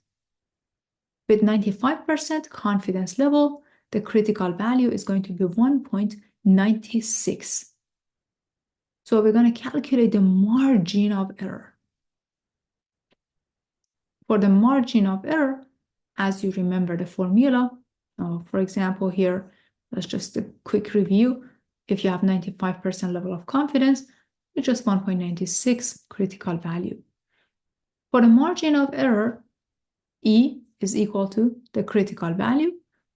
With 95% confidence level, the critical value is going to be 1.96. So we're going to calculate the margin of error. For the margin of error, as you remember the formula, for example, here, let's just a quick review. If you have 95% level of confidence, it's just 1.96 critical value. For the margin of error, E is equal to the critical value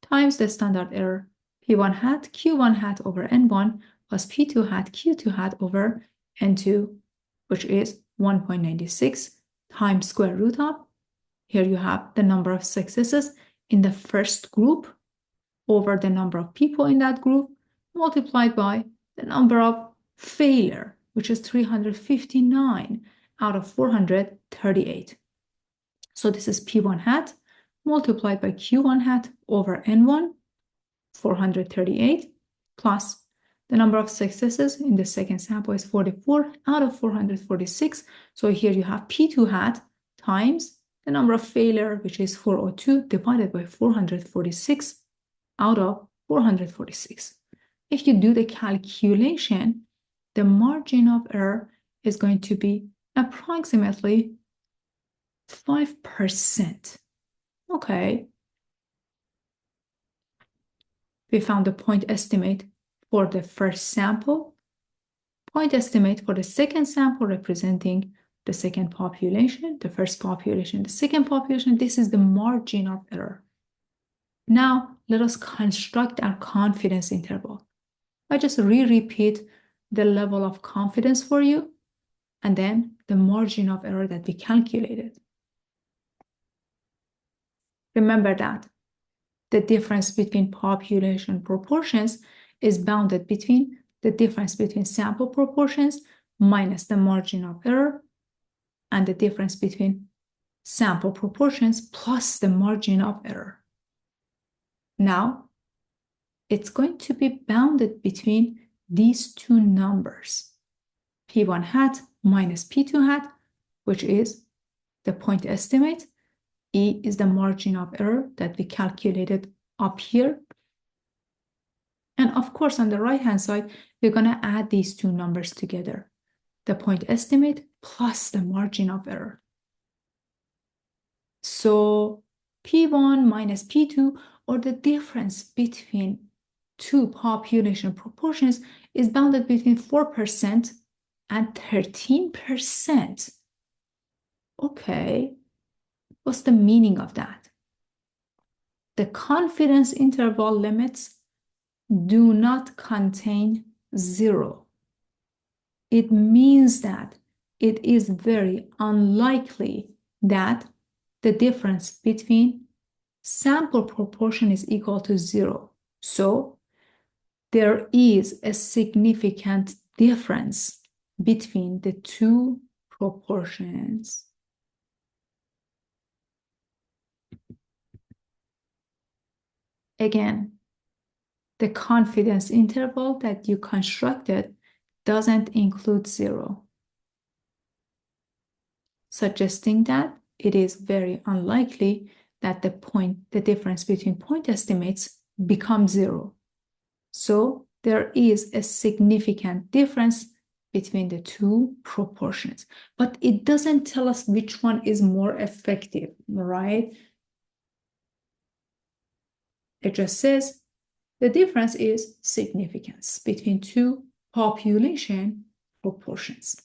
times the standard error, P1 hat Q1 hat over N1 plus P2 hat Q2 hat over N2, which is 1.96 times square root of, here you have the number of successes in the first group over the number of people in that group multiplied by the number of failure, which is 359 out of 438. So this is P1 hat multiplied by Q1 hat over N1, 438, plus the number of successes in the second sample is 44 out of 446. So here you have P2 hat times the number of failure, which is 402, divided by 446 out of 446. If you do the calculation, the margin of error is going to be approximately 5%. Okay. We found the point estimate for the first sample, point estimate for the second sample representing the second population, the first population, the second population. This is the margin of error. Now, let us construct our confidence interval. I just repeat the level of confidence for you and then the margin of error that we calculated. Remember that the difference between population proportions is bounded between the difference between sample proportions minus the margin of error and the difference between sample proportions plus the margin of error. Now, it's going to be bounded between these two numbers, P1 hat minus P2 hat, which is the point estimate. E is the margin of error that we calculated up here. And of course, on the right-hand side, we're going to add these two numbers together, the point estimate plus the margin of error. So P1 minus P2, or the difference between two population proportions, is bounded between 4% and 13%. Okay, what's the meaning of that? The confidence interval limits do not contain 0. It means that it is very unlikely that the difference between sample proportion is equal to 0. So there is a significant difference between the two proportions. Again, the confidence interval that you constructed doesn't include 0, suggesting that it is very unlikely that the difference between point estimates becomes 0. So there is a significant difference between the two proportions, but it doesn't tell us which one is more effective, right? It just says the difference is significance between two population proportions.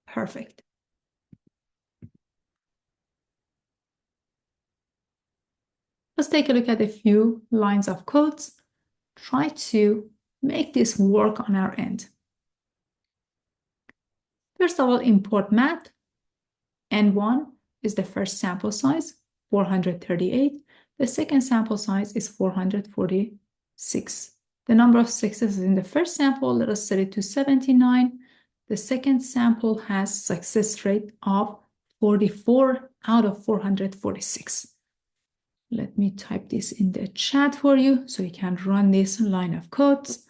Perfect. Let's take a look at a few lines of codes. Try to make this work on our end. First of all, import math. N1 is the first sample size, 438. The second sample size is 446. The number of successes in the first sample, let us set it to 79. The second sample has success rate of 44 out of 446. Let me type this in the chat for you so you can run this line of codes.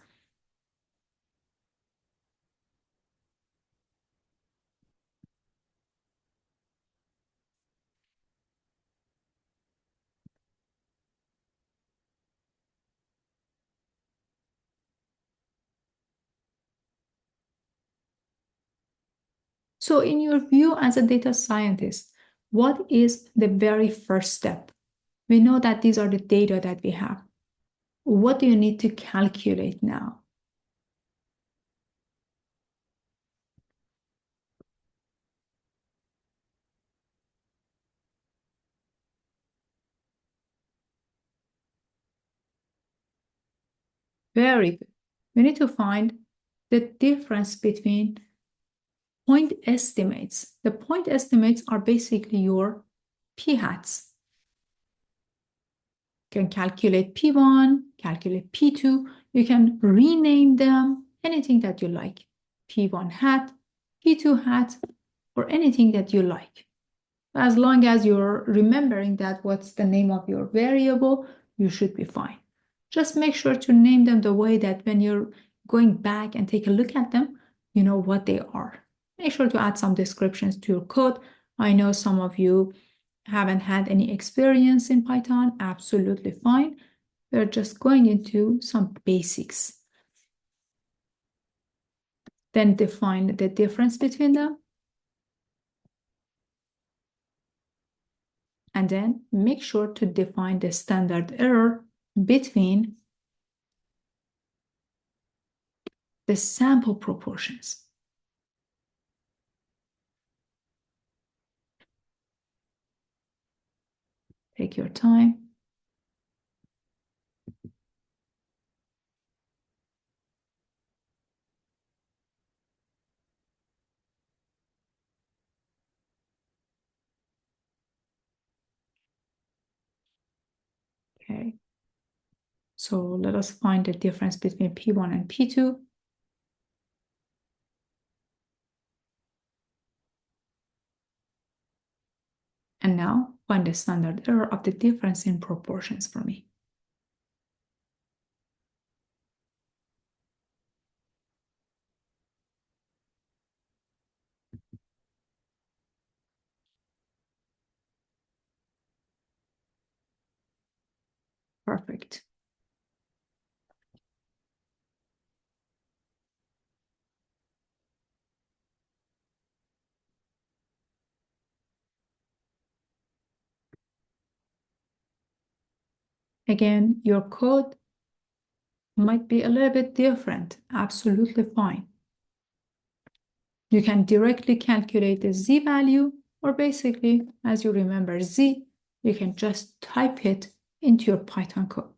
So in your view as a data scientist, what is the very first step? We know that these are the data that we have. What do you need to calculate now? Very good. We need to find the difference between point estimates. The point estimates are basically your p-hats. You can calculate P1, calculate P2. You can rename them, anything that you like. P1 hat, P2 hat, or anything that you like. As long as you're remembering that what's the name of your variable, you should be fine. Just make sure to name them the way that when you're going back and take a look at them, you know what they are. Make sure to add some descriptions to your code. I know some of you haven't had any experience in Python, absolutely fine. We're just going into some basics. Then define the difference between them. And then make sure to define the standard error between the sample proportions. Take your time. Okay. So let us find the difference between P1 and P2. And now find the standard error of the difference in proportions for me. Perfect. Again, your code might be a little bit different. Absolutely fine. You can directly calculate the z value, or basically, as you remember z, you can just type it into your Python code.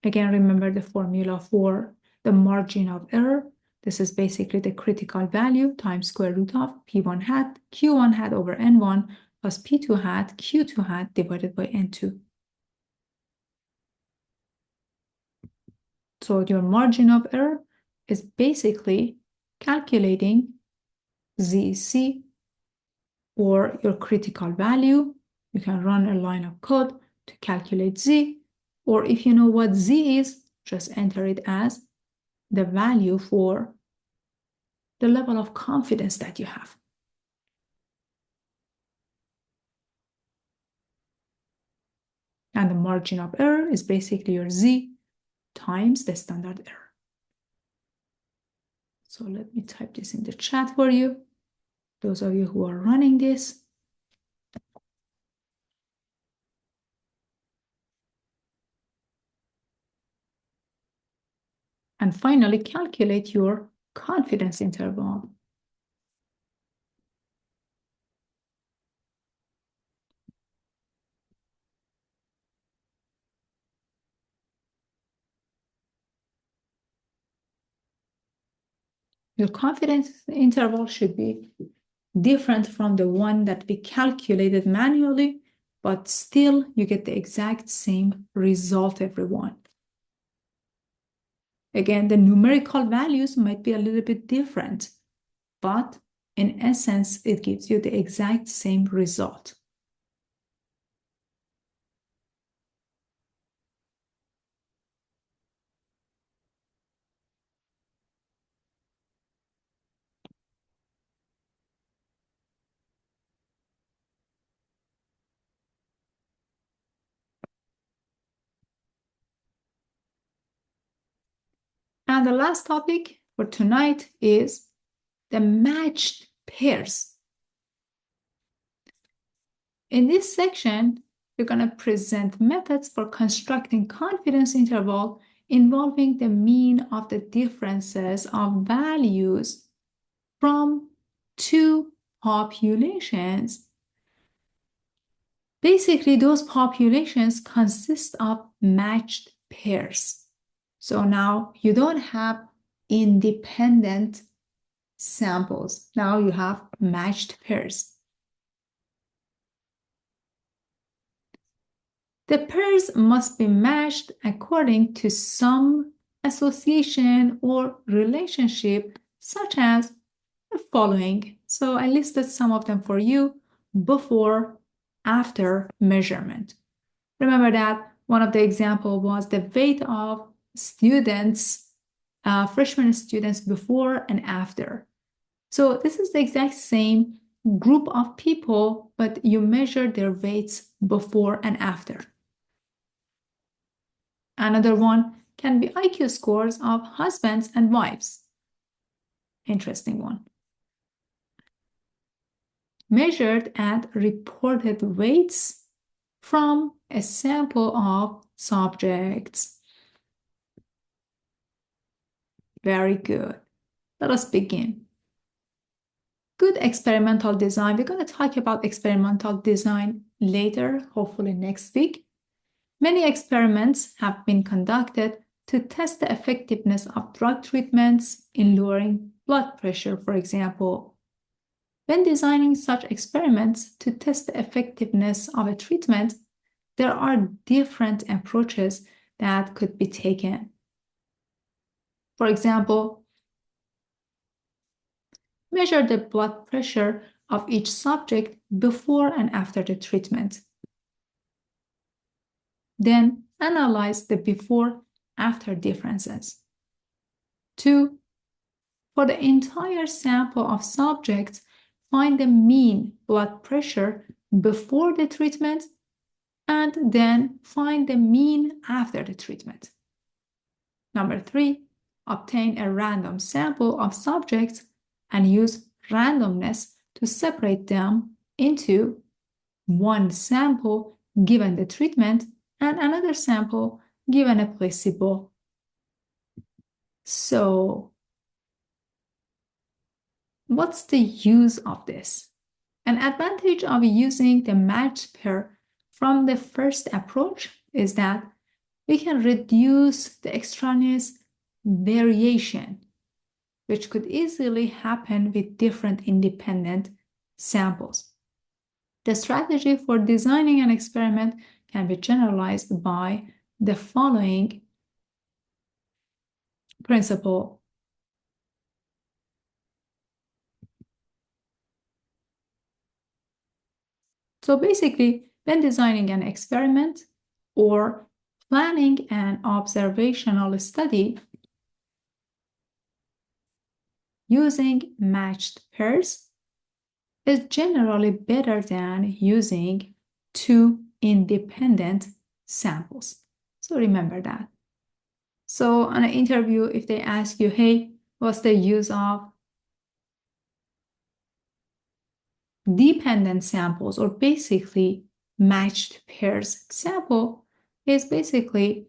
Again, remember the formula for the margin of error. This is basically the critical value times square root of P1 hat, Q1 hat over N1 plus P2 hat, Q2 hat divided by N2. So your margin of error is basically calculating ZC or your critical value. You can run a line of code to calculate Z, or if you know what Z is, just enter it as the value for the level of confidence that you have. And the margin of error is basically your Z times the standard error. So let me type this in the chat for you. Those of you who are running this. And finally, calculate your confidence interval. Your confidence interval should be different from the one that we calculated manually, but still you get the exact same result, everyone. Again, the numerical values might be a little bit different, but in essence, it gives you the exact same result. And the last topic for tonight is the matched pairs. In this section, we're going to present methods for constructing confidence interval involving the mean of the differences of values from two populations. Basically, those populations consist of matched pairs. So now you don't have independent samples. Now you have matched pairs. The pairs must be matched according to some association or relationship, such as the following. So I listed some of them for you: before, after measurement. Remember that one of the examples was the weight of students, freshman students before and after. So this is the exact same group of people, but you measure their weights before and after. Another one can be IQ scores of husbands and wives. Interesting one. Measured at reported weights from a sample of subjects. Very good. Let us begin. Good experimental design. We're going to talk about experimental design later, hopefully next week. Many experiments have been conducted to test the effectiveness of drug treatments in lowering blood pressure, for example. When designing such experiments to test the effectiveness of a treatment, there are different approaches that could be taken. For example, measure the blood pressure of each subject before and after the treatment. Then analyze the before-after differences. 2. For the entire sample of subjects, find the mean blood pressure before the treatment and then find the mean after the treatment. Number 3, obtain a random sample of subjects and use randomness to separate them into one sample given the treatment and another sample given a placebo. So, what's the use of this? An advantage of using the matched pair from the first approach is that we can reduce the extraneous variation, which could easily happen with different independent samples. The strategy for designing an experiment can be generalized by the following principle. So basically, when designing an experiment or planning an observational study, using matched pairs is generally better than using two independent samples. So remember that. So on an interview, if they ask you, hey, what's the use of dependent samples, or basically matched pairs sample, is basically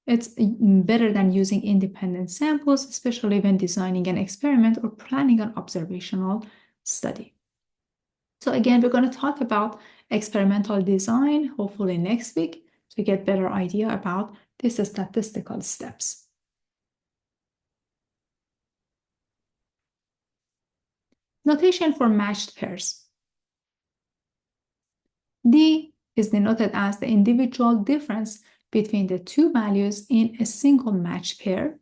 it's better than using independent samples, especially when designing an experiment or planning an observational study. So again, we're going to talk about experimental design, hopefully next week, to get better idea about these statistical steps. Notation for matched pairs. D is denoted as the individual difference between the two values in a single matched pair.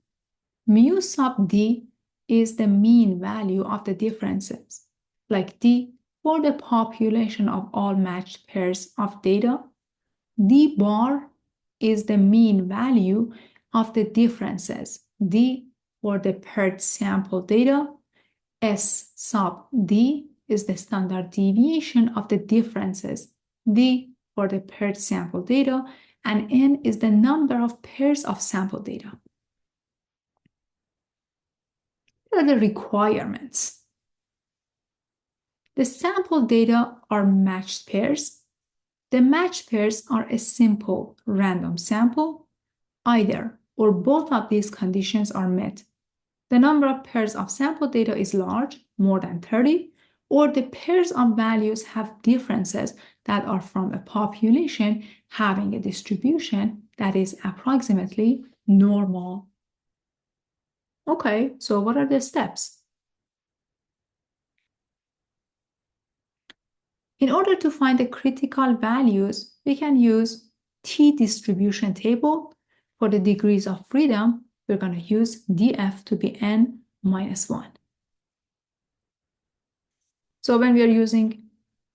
Mu sub D is the mean value of the differences, like D for the population of all matched pairs of data. D bar is the mean value of the differences, D for the paired sample data. S sub D is the standard deviation of the differences, D for the paired sample data, and N is the number of pairs of sample data. What are the requirements? The sample data are matched pairs. The matched pairs are a simple random sample. Either or both of these conditions are met. The number of pairs of sample data is large, more than 30, or the pairs of values have differences that are from a population having a distribution that is approximately normal. Okay, so what are the steps? In order to find the critical values, we can use t-distribution table. For the degrees of freedom, we're going to use df to be n minus 1. So when we are using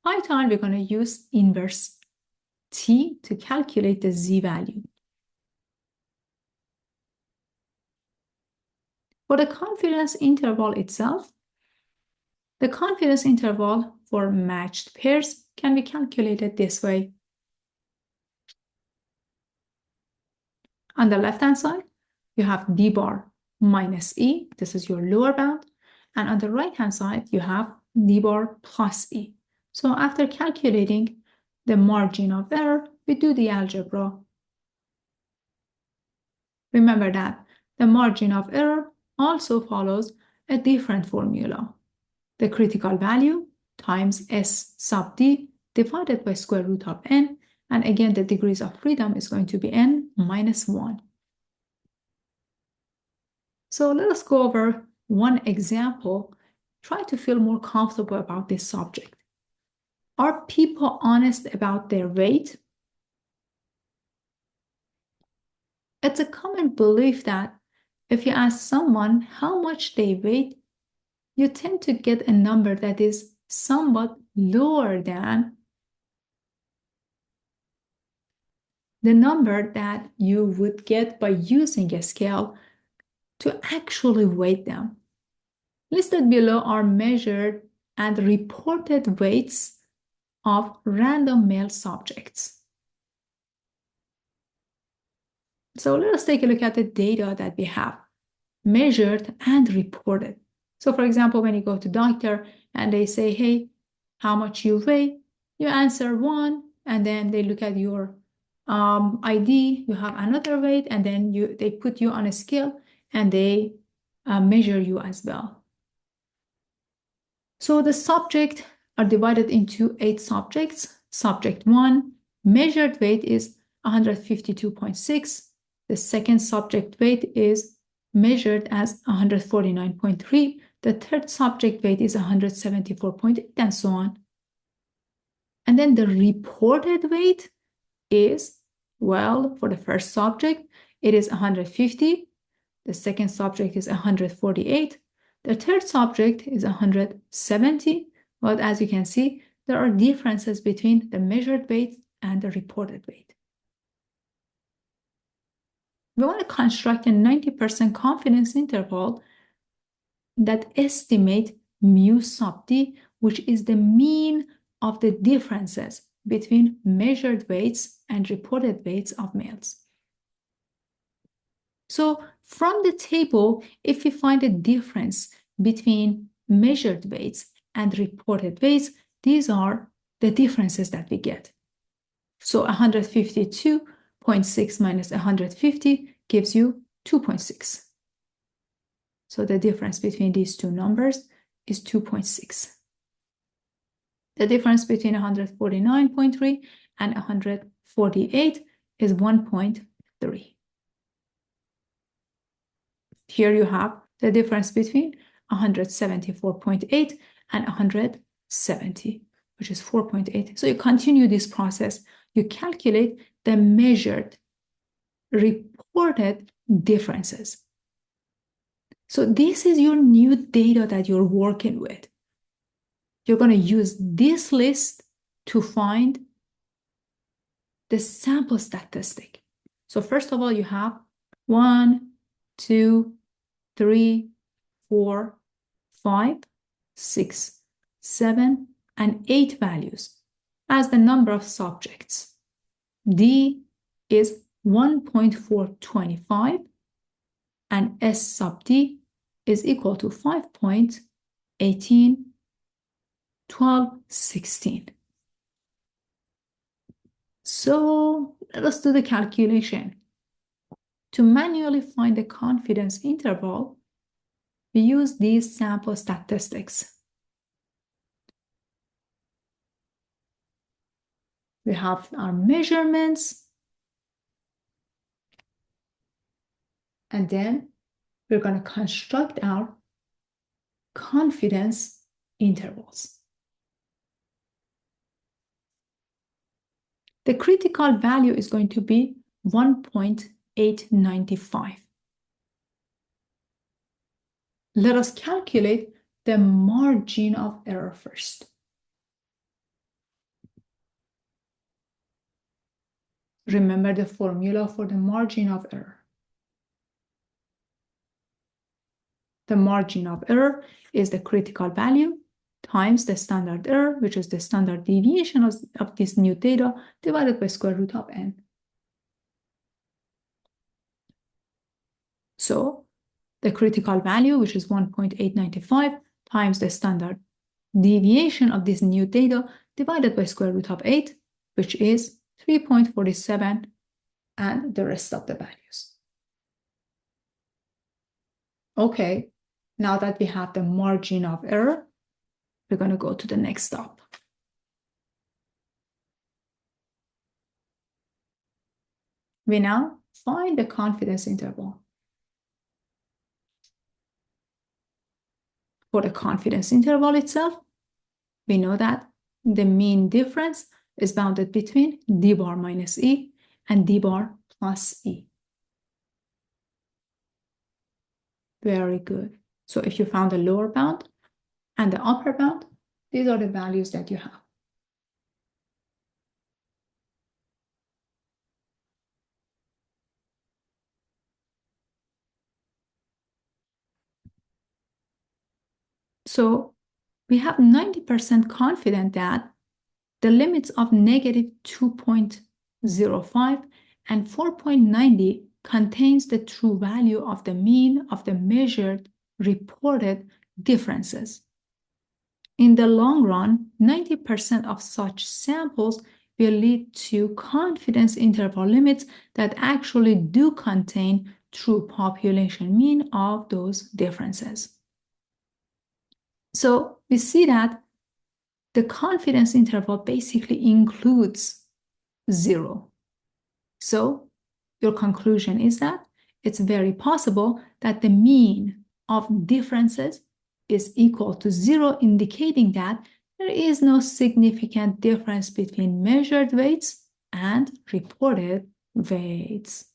Python, we're going to use inverse t to calculate the z value. For the confidence interval itself, the confidence interval for matched pairs can be calculated this way. On the left-hand side, you have d bar minus e. This is your lower bound. And on the right-hand side, you have d bar plus e. So after calculating the margin of error, we do the algebra. Remember that the margin of error also follows a different formula. The critical value times S sub d divided by square root of n. And again, the degrees of freedom is going to be n minus 1. So let us go over one example. Try to feel more comfortable about this subject. Are people honest about their weight? It's a common belief that if you ask someone how much they weigh, you tend to get a number that is somewhat lower than the number that you would get by using a scale to actually weigh them. Listed below are measured and reported weights of random male subjects. So let us take a look at the data that we have measured and reported. So for example, when you go to doctor and they say, hey, how much you weigh? You answer 1, and then they look at your ID, you have another weight, and then they put you on a scale and they measure you as well. So the subjects are divided into 8 subjects. Subject 1, measured weight is 152.6. The second subject weight is measured as 149.3. The third subject weight is 174.8, and so on. And then the reported weight is, well, for the first subject, it is 150. The second subject is 148. The third subject is 170. But as you can see, there are differences between the measured weight and the reported weight. We want to construct a 90% confidence interval that estimates mu sub d, which is the mean of the differences between measured weights and reported weights of males. So from the table, if we find a difference between measured weights and reported weights, these are the differences that we get. So 152.6 minus 150 gives you 2.6. So the difference between these two numbers is 2.6. The difference between 149.3 and 148 is 1.3. Here you have the difference between 174.8 and 170, which is 4.8. So you continue this process. You calculate the measured, reported differences. So this is your new data that you're working with. You're going to use this list to find the sample statistic. So first of all, you have 1, 2, 3, 4, 5, 6, 7, and 8 values as the number of subjects. D is 1.425 and S sub D is equal to 5.18, 12, 16. So let us do the calculation. To manually find the confidence interval, we use these sample statistics. We have our measurements, and then we're going to construct our confidence intervals. The critical value is going to be 1.895. Let us calculate the margin of error first. Remember the formula for the margin of error. The margin of error is the critical value times the standard error, which is the standard deviation of this new data, divided by square root of n. So the critical value, which is 1.895, times the standard deviation of this new data, divided by square root of 8, which is 3.47, and the rest of the values. Okay, now that we have the margin of error, we're going to go to the next step. We now find the confidence interval. For the confidence interval itself, we know that the mean difference is bounded between d bar minus e and d bar plus e. Very good. So if you found the lower bound and the upper bound, these are the values that you have. So we have 90% confident that the limits of negative 2.05 and 4.90 contains the true value of the mean of the measured reported differences. In the long run, 90% of such samples will lead to confidence interval limits that actually do contain true population mean of those differences. So we see that the confidence interval basically includes 0. So your conclusion is that it's very possible that the mean of differences is equal to 0, indicating that there is no significant difference between measured weights and reported weights.